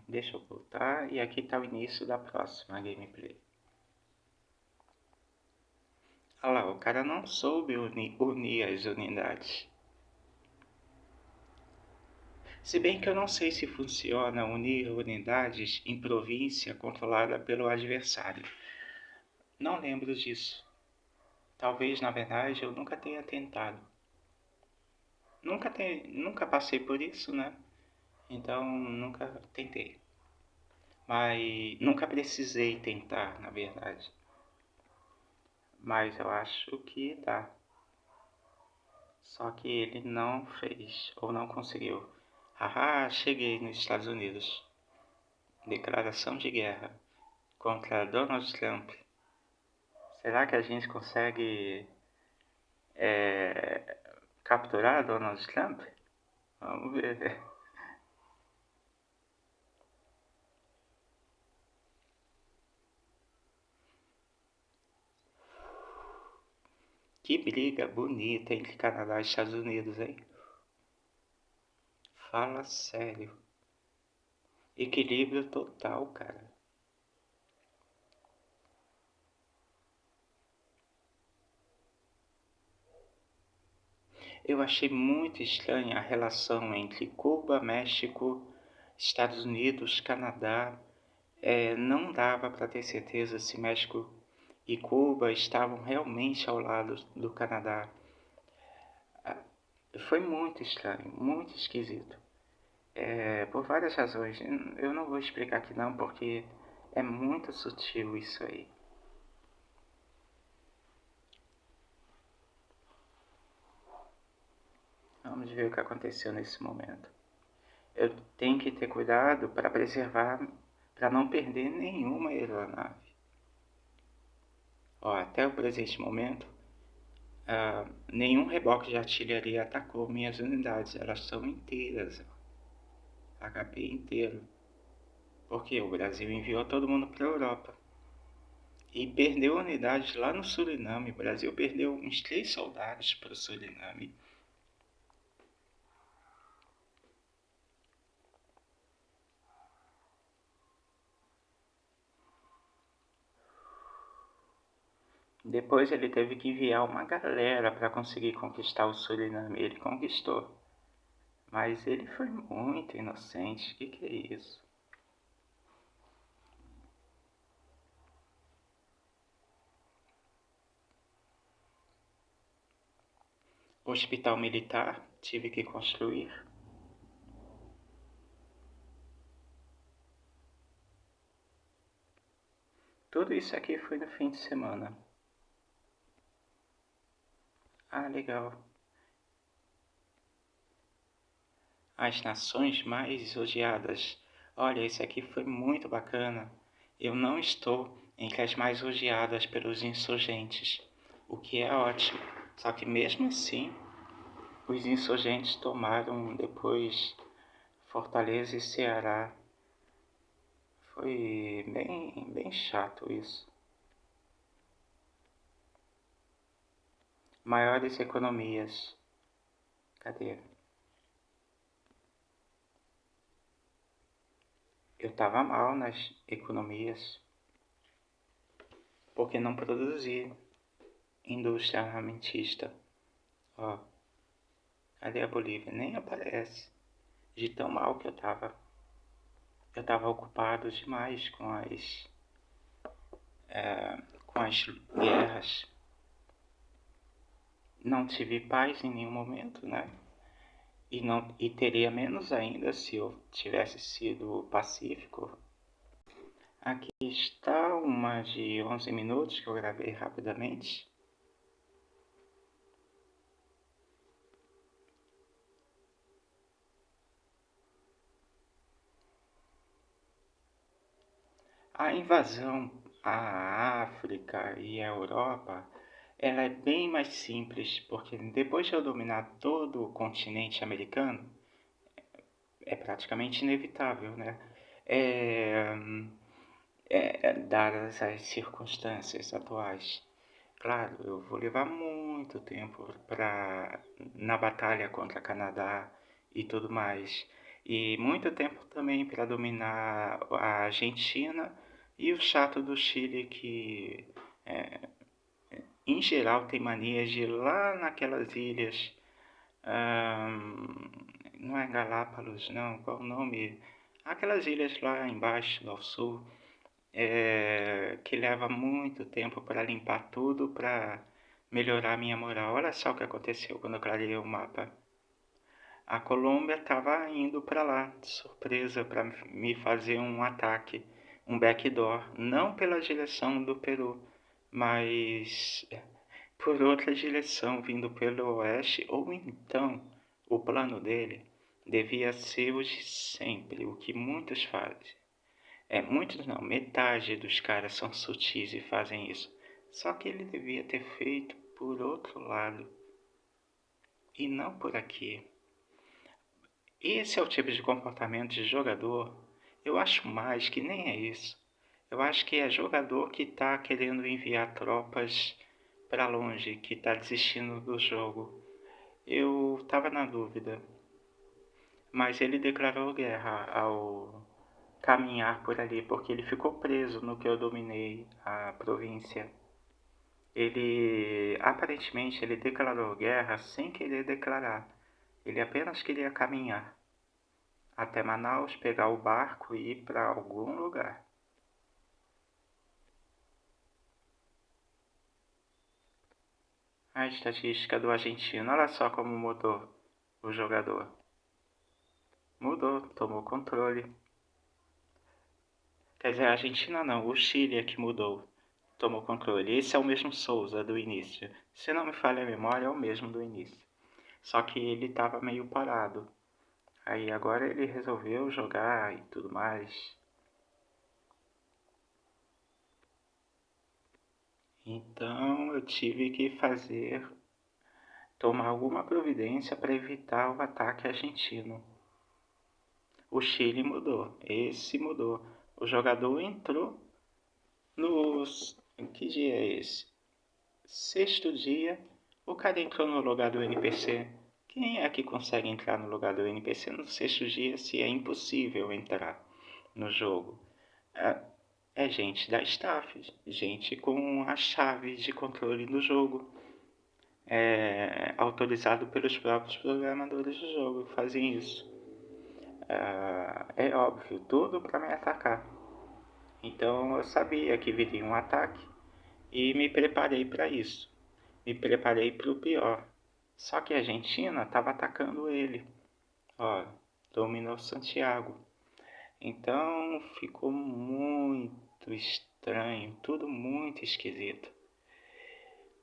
Deixa eu voltar. E aqui tá o início da próxima gameplay. Olha lá, o cara não soube unir as unidades. Se bem que eu não sei se funciona unir unidades em província controlada pelo adversário. Não lembro disso. Talvez, na verdade, eu nunca tenha tentado. Nunca passei por isso, né? Então, nunca tentei. Mas nunca precisei tentar, na verdade. Mas eu acho que dá. Só que ele não fez, ou não conseguiu. Haha, cheguei nos Estados Unidos. Declaração de guerra contra Donald Trump. Será que a gente consegue capturar Donald Trump? Vamos ver. Que briga bonita entre Canadá e Estados Unidos, hein? Fala sério. Equilíbrio total, cara. Eu achei muito estranha a relação entre Cuba, México, Estados Unidos, Canadá. Não dava para ter certeza se México e Cuba estavam realmente ao lado do Canadá. Foi muito estranho, muito esquisito. Por várias razões. Eu não vou explicar aqui não, porque é muito sutil isso aí. Vamos ver o que aconteceu nesse momento. Eu tenho que ter cuidado para preservar, para não perder nenhuma aeronave. Ó, até o presente momento, nenhum reboque de artilharia atacou minhas unidades. Elas são inteiras. HP inteiro. Porque o Brasil enviou todo mundo para a Europa. E perdeu unidades lá no Suriname. O Brasil perdeu uns 3 soldados para o Suriname. Depois ele teve que enviar uma galera para conseguir conquistar o Suriname. Ele conquistou. Mas ele foi muito inocente. Que é isso? Hospital militar tive que construir. Tudo isso aqui foi no fim de semana. Ah, legal. As nações mais odiadas. Olha, esse aqui foi muito bacana. Eu não estou entre as mais odiadas pelos insurgentes, o que é ótimo. Só que mesmo assim, os insurgentes tomaram depois Fortaleza e Ceará. Foi bem chato isso. Maiores economias. Cadê? Eu tava mal nas economias, porque não produzi indústria armamentista. Ó, cadê a Bolívia? Nem aparece. De tão mal que eu tava. Eu tava ocupado demais com as guerras. Não tive paz em nenhum momento, né? E teria menos ainda se eu tivesse sido pacífico. Aqui está uma de 11 minutos que eu gravei rapidamente. A invasão à África e à Europa, ela é bem mais simples, porque depois de eu dominar todo o continente americano, é praticamente inevitável, né? É, dadas as circunstâncias atuais. Claro, eu vou levar muito tempo na batalha contra Canadá e tudo mais. E muito tempo também para dominar a Argentina e o chato do Chile que, em geral, tem manias de ir lá naquelas ilhas. Não é Galápagos, não, qual o nome? Aquelas ilhas lá embaixo, ao sul, que leva muito tempo para limpar tudo, para melhorar a minha moral. Olha só o que aconteceu quando eu clareei o mapa. A Colômbia estava indo para lá, de surpresa, para me fazer um ataque, um backdoor, não pela direção do Peru, mas por outra direção, vindo pelo oeste, ou então o plano dele devia ser o de sempre, o que muitos fazem. Muitos não, metade dos caras são sutis e fazem isso. Só que ele devia ter feito por outro lado e não por aqui. Esse é o tipo de comportamento de jogador. Eu acho mais que nem é isso. Eu acho que é jogador que está querendo enviar tropas para longe, que está desistindo do jogo. Eu estava na dúvida, mas ele declarou guerra ao caminhar por ali, porque ele ficou preso no que eu dominei a província. Aparentemente, ele declarou guerra sem querer declarar. Ele apenas queria caminhar até Manaus, pegar o barco e ir para algum lugar. A estatística do argentino, olha só como mudou o jogador. Mudou, tomou controle. Quer dizer, a Argentina não, o Chile é que mudou, tomou controle. Esse é o mesmo Souza do início. Se não me falha a memória, é o mesmo do início. Só que ele estava meio parado. Aí agora ele resolveu jogar e tudo mais. Então eu tive que tomar alguma providência para evitar o ataque argentino. O Chile mudou, esse mudou. O jogador entrou nos... Que dia é esse? Sexto dia, o cara entrou no lugar do NPC. Quem é que consegue entrar no lugar do NPC no sexto dia se é impossível entrar no jogo? É gente da staff, gente com a chave de controle do jogo. Autorizado pelos próprios programadores do jogo que fazem isso. É óbvio, tudo para me atacar. Então eu sabia que viria um ataque e me preparei para isso. Me preparei para o pior. Só que a Argentina estava atacando ele. Ó, dominou Santiago. Então ficou muito estranho, tudo muito esquisito.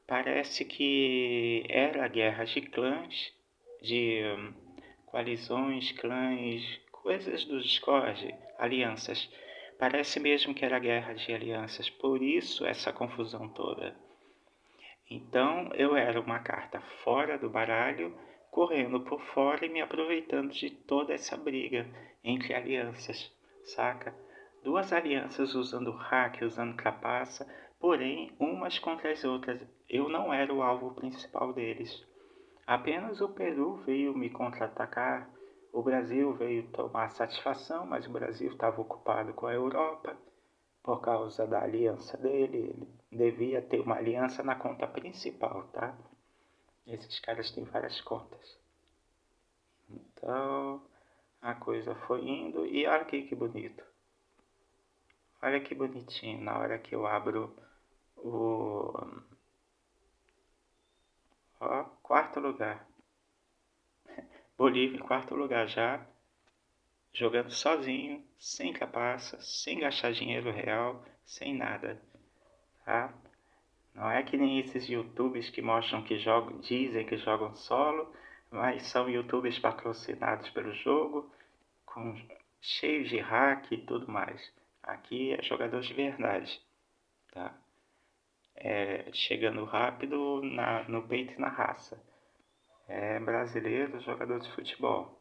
Parece que era guerra de clãs, de coalizões, clãs, coisas do Discord, alianças. Parece mesmo que era guerra de alianças, por isso essa confusão toda. Então eu era uma carta fora do baralho, correndo por fora e me aproveitando de toda essa briga entre alianças, saca? Duas alianças usando hack, usando trapaça, porém umas contra as outras. Eu não era o alvo principal deles. Apenas o Peru veio me contra-atacar. O Brasil veio tomar satisfação, mas o Brasil estava ocupado com a Europa por causa da aliança dele. Ele devia ter uma aliança na conta principal, tá? Esses caras têm várias contas. Então, a coisa foi indo e olha aqui que bonito. Olha que bonitinho na hora que eu abro o quarto lugar. Bolívia em quarto lugar já, jogando sozinho, sem capaça, sem gastar dinheiro real, sem nada, tá? Não é que nem esses youtubers que mostram que jogam, dizem que jogam solo, mas são youtubers patrocinados pelo jogo, cheios de hack e tudo mais. Aqui é jogador de verdade, tá? Chegando rápido no peito e na raça. É brasileiro, jogador de futebol,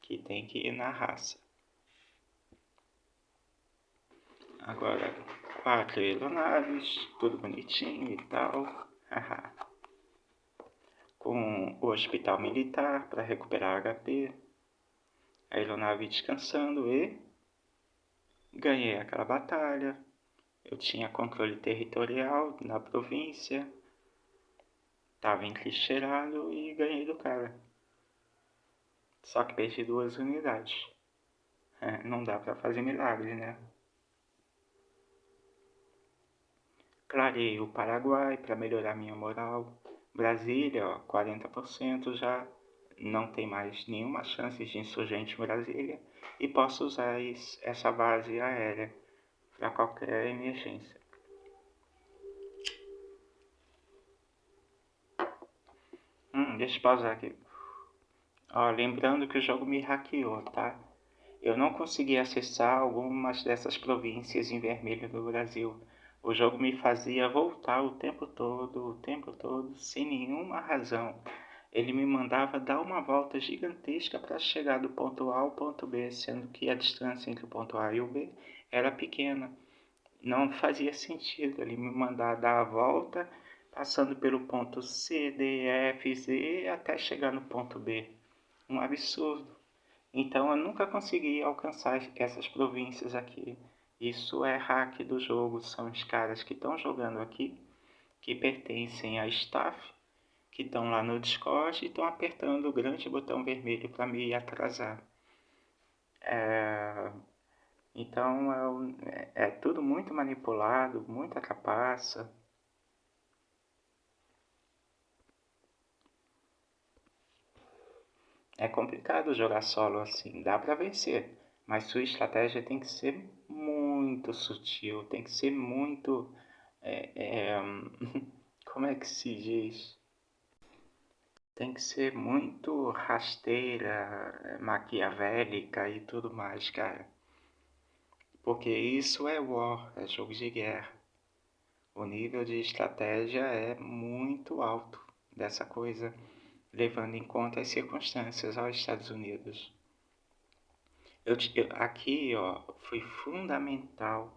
que tem que ir na raça. Agora, 4 aeronaves, tudo bonitinho e tal. Com o hospital militar para recuperar HP. A aeronave descansando e ganhei aquela batalha. Eu tinha controle territorial na província. Tava entrincheirado e ganhei do cara. Só que perdi 2 unidades. Não dá pra fazer milagre, né? Clarei o Paraguai para melhorar minha moral. Brasília, ó, 40% já. Não tem mais nenhuma chance de insurgente em Brasília. E posso usar essa base aérea para qualquer emergência. Deixa eu pausar aqui. Ó, lembrando que o jogo me hackeou, tá? Eu não consegui acessar algumas dessas províncias em vermelho do Brasil. O jogo me fazia voltar o tempo todo, sem nenhuma razão. Ele me mandava dar uma volta gigantesca para chegar do ponto A ao ponto B, sendo que a distância entre o ponto A e o B era pequena. Não fazia sentido ele me mandar dar a volta, passando pelo ponto C, D, E, F, Z, até chegar no ponto B. Um absurdo. Então eu nunca consegui alcançar essas províncias aqui. Isso é hack do jogo, são os caras que estão jogando aqui, que pertencem à staff, que estão lá no Discord e estão apertando o grande botão vermelho para me atrasar. Então é tudo muito manipulado, muita trapaça. É complicado jogar solo assim, dá para vencer, mas sua estratégia tem que ser muito sutil, tem que ser muito. Como é que se diz? Tem que ser muito rasteira, maquiavélica e tudo mais, cara. Porque isso é war, é jogo de guerra. O nível de estratégia é muito alto dessa coisa, levando em conta as circunstâncias aos Estados Unidos. Aqui, ó, foi fundamental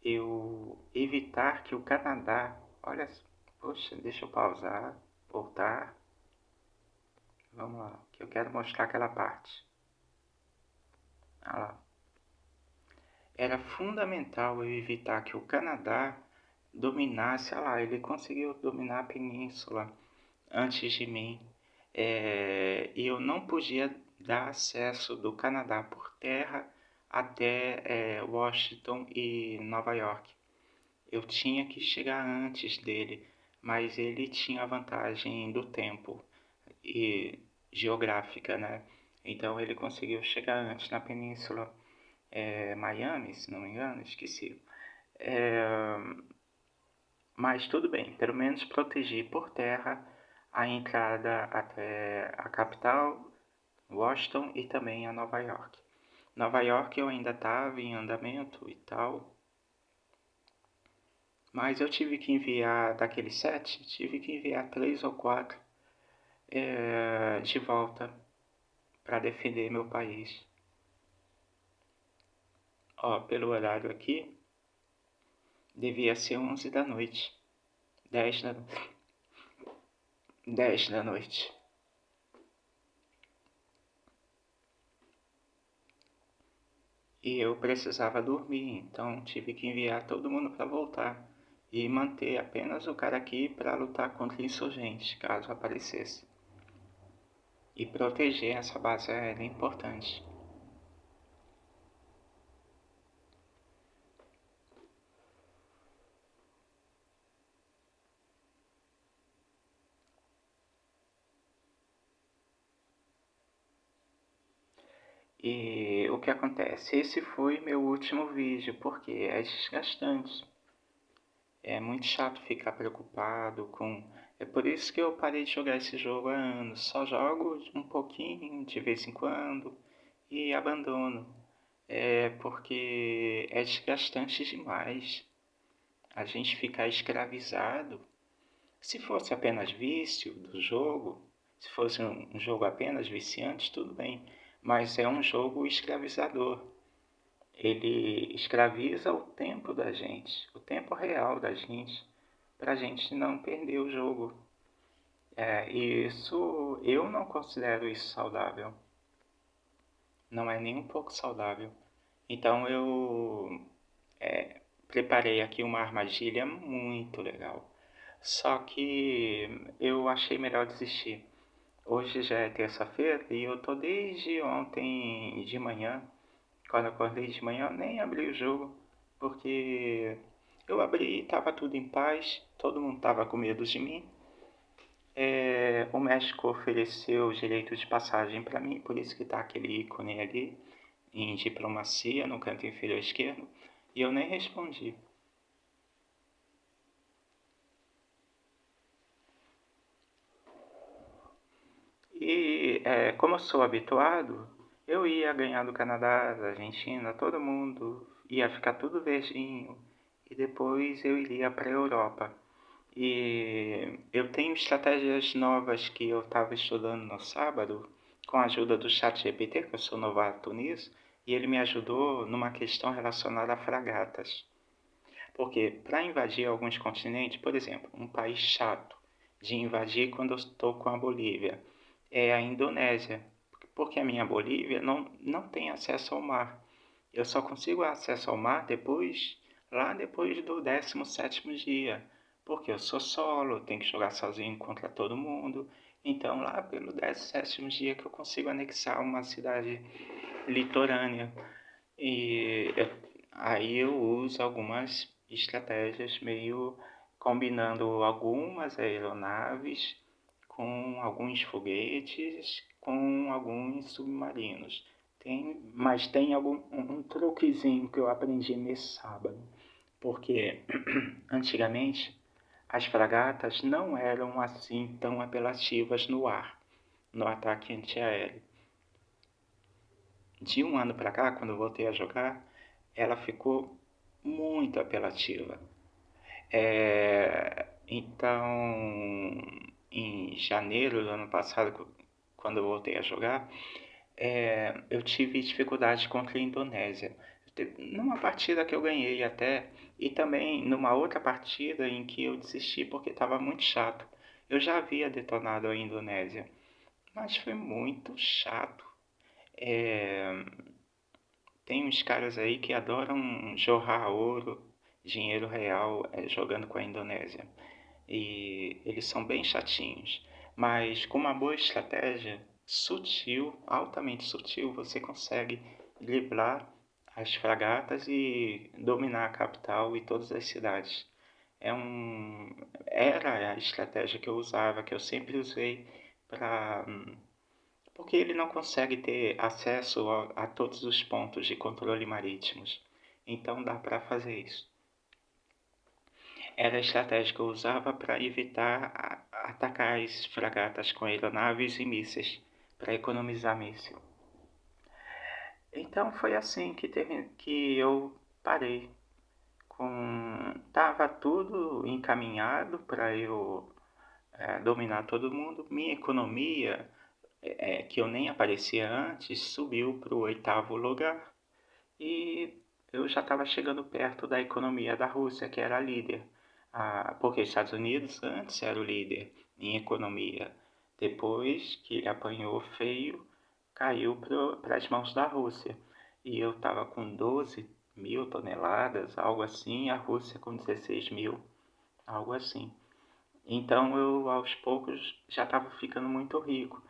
eu evitar que o Canadá, olha, poxa, deixa eu pausar, voltar, vamos lá, que eu quero mostrar aquela parte. Olha lá. Era fundamental eu evitar que o Canadá dominasse, olha lá, ele conseguiu dominar a península antes de mim. E eu não podia dar acesso do Canadá por terra até Washington e Nova York. Eu tinha que chegar antes dele, mas ele tinha a vantagem do tempo e geográfica, né? Então ele conseguiu chegar antes na península Miami, se não me engano, esqueci. Mas tudo bem, pelo menos protegi por terra a entrada até a capital, Washington, e também a Nova York. Nova York eu ainda estava em andamento e tal, mas eu tive que enviar daqueles 7, tive que enviar 3 ou 4 de volta para defender meu país. Ó, pelo horário aqui, devia ser 11 da noite, 10 da noite. 10 da noite. E eu precisava dormir, então tive que enviar todo mundo para voltar e manter apenas o cara aqui para lutar contra insurgentes, caso aparecesse. E proteger essa base aérea é importante. E o que acontece? Esse foi meu último vídeo, porque é desgastante. É muito chato ficar preocupado com. É por isso que eu parei de jogar esse jogo há anos. Só jogo um pouquinho de vez em quando e abandono. É porque é desgastante demais a gente ficar escravizado. Se fosse apenas vício do jogo, se fosse um jogo apenas viciante, tudo bem. Mas é um jogo escravizador. Ele escraviza o tempo da gente, o tempo real da gente, para a gente não perder o jogo. E isso eu não considero isso saudável. Não é nem um pouco saudável. Então eu preparei aqui uma armadilha muito legal. Só que eu achei melhor desistir. Hoje já é terça-feira e eu tô desde ontem de manhã. Quando eu acordei de manhã, eu nem abri o jogo, porque eu abri e estava tudo em paz, todo mundo estava com medo de mim. O México ofereceu o direito de passagem para mim, por isso que está aquele ícone ali, em diplomacia, no canto inferior esquerdo, e eu nem respondi. E como eu sou habituado, eu ia ganhar do Canadá, da Argentina, todo mundo, ia ficar tudo verdinho, e depois eu iria para a Europa. E eu tenho estratégias novas que eu estava estudando no sábado, com a ajuda do ChatGPT, que eu sou novato nisso, e ele me ajudou numa questão relacionada a fragatas. Porque para invadir alguns continentes, por exemplo, um país chato de invadir quando eu estou com a Bolívia é a Indonésia, porque a minha Bolívia não tem acesso ao mar. Eu só consigo acesso ao mar lá depois do 17º dia, porque eu sou solo, tenho que jogar sozinho contra todo mundo. Então lá pelo 17º dia que eu consigo anexar uma cidade litorânea. E aí eu uso algumas estratégias meio combinando algumas aeronaves com alguns foguetes, com alguns submarinos. Mas tem um truquezinho que eu aprendi nesse sábado, porque antigamente as fragatas não eram assim tão apelativas no ar, no ataque antiaéreo. De um ano para cá, quando eu voltei a jogar, ela ficou muito apelativa. Então, em janeiro do ano passado, quando eu voltei a jogar, eu tive dificuldade contra a Indonésia. Numa partida que eu ganhei até, e também numa outra partida em que eu desisti porque estava muito chato. Eu já havia detonado a Indonésia, mas foi muito chato. É, Tem uns caras aí que adoram jorrar ouro, dinheiro real, jogando com a Indonésia. E eles são bem chatinhos. Mas com uma boa estratégia, sutil, altamente sutil, você consegue driblar as fragatas e dominar a capital e todas as cidades. Era a estratégia que eu usava, que eu sempre usei para porque ele não consegue ter acesso a todos os pontos de controle marítimos. Então dá para fazer isso. Era a estratégia que eu usava para evitar atacar as fragatas com aeronaves e mísseis, para economizar míssil. Então foi assim que eu parei. Tava tudo encaminhado para eu dominar todo mundo. Minha economia, que eu nem aparecia antes, subiu para o 8º lugar. E eu já estava chegando perto da economia da Rússia, que era a líder. Porque os Estados Unidos antes era o líder. em economia. Depois que ele apanhou feio, caiu para as mãos da Rússia. E eu estava com 12 mil toneladas, algo assim, a Rússia com 16 mil, algo assim. Então eu aos poucos já estava ficando muito rico,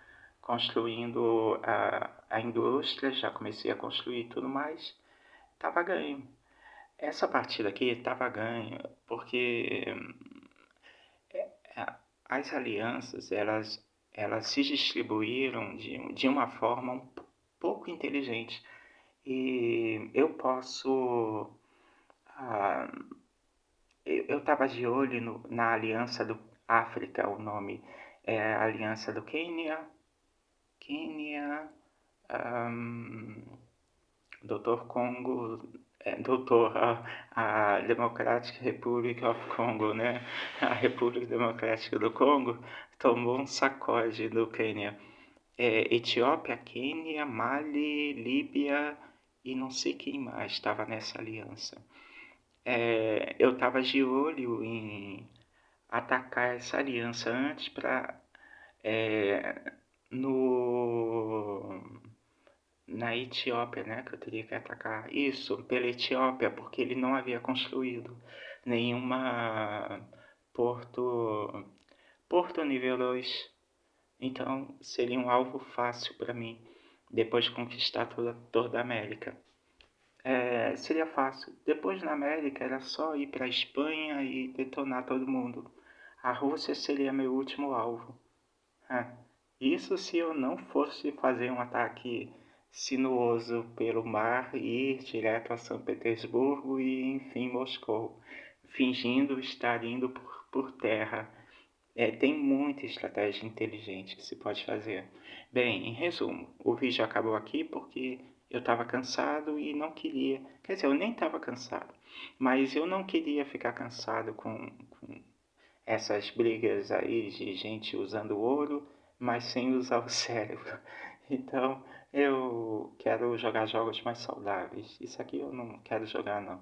construindo a indústria, já comecei a construir tudo mais, estava ganho. Essa partida aqui estava ganho, porque as alianças elas se distribuíram de uma forma pouco inteligente. E eu posso. Ah, eu estava de olho na Aliança do África, o nome é a Aliança do Quênia, um, Dr. Congo, a Democratic Republic of Congo, né? A República Democrática do Congo tomou um sacode do Quênia. Etiópia, Quênia, Mali, Líbia e não sei quem mais estava nessa aliança. Eu estava de olho em atacar essa aliança antes para no na Etiópia, né, que eu teria que atacar isso pela Etiópia, porque ele não havia construído nenhuma porto nível 2. Então seria um alvo fácil para mim depois de conquistar toda a América. Seria fácil. Depois na América era só ir para a Espanha e detonar todo mundo. A Rússia seria meu último alvo. É. Isso se eu não fosse fazer um ataque sinuoso pelo mar e ir direto a São Petersburgo e enfim Moscou, fingindo estar indo por terra. Tem muita estratégia inteligente que se pode fazer. Bem, em resumo, o vídeo acabou aqui porque eu estava cansado e não queria. Quer dizer, eu nem estava cansado, mas eu não queria ficar cansado com essas brigas aí de gente usando ouro, mas sem usar o cérebro. Então eu quero jogar jogos mais saudáveis. Isso aqui eu não quero jogar não.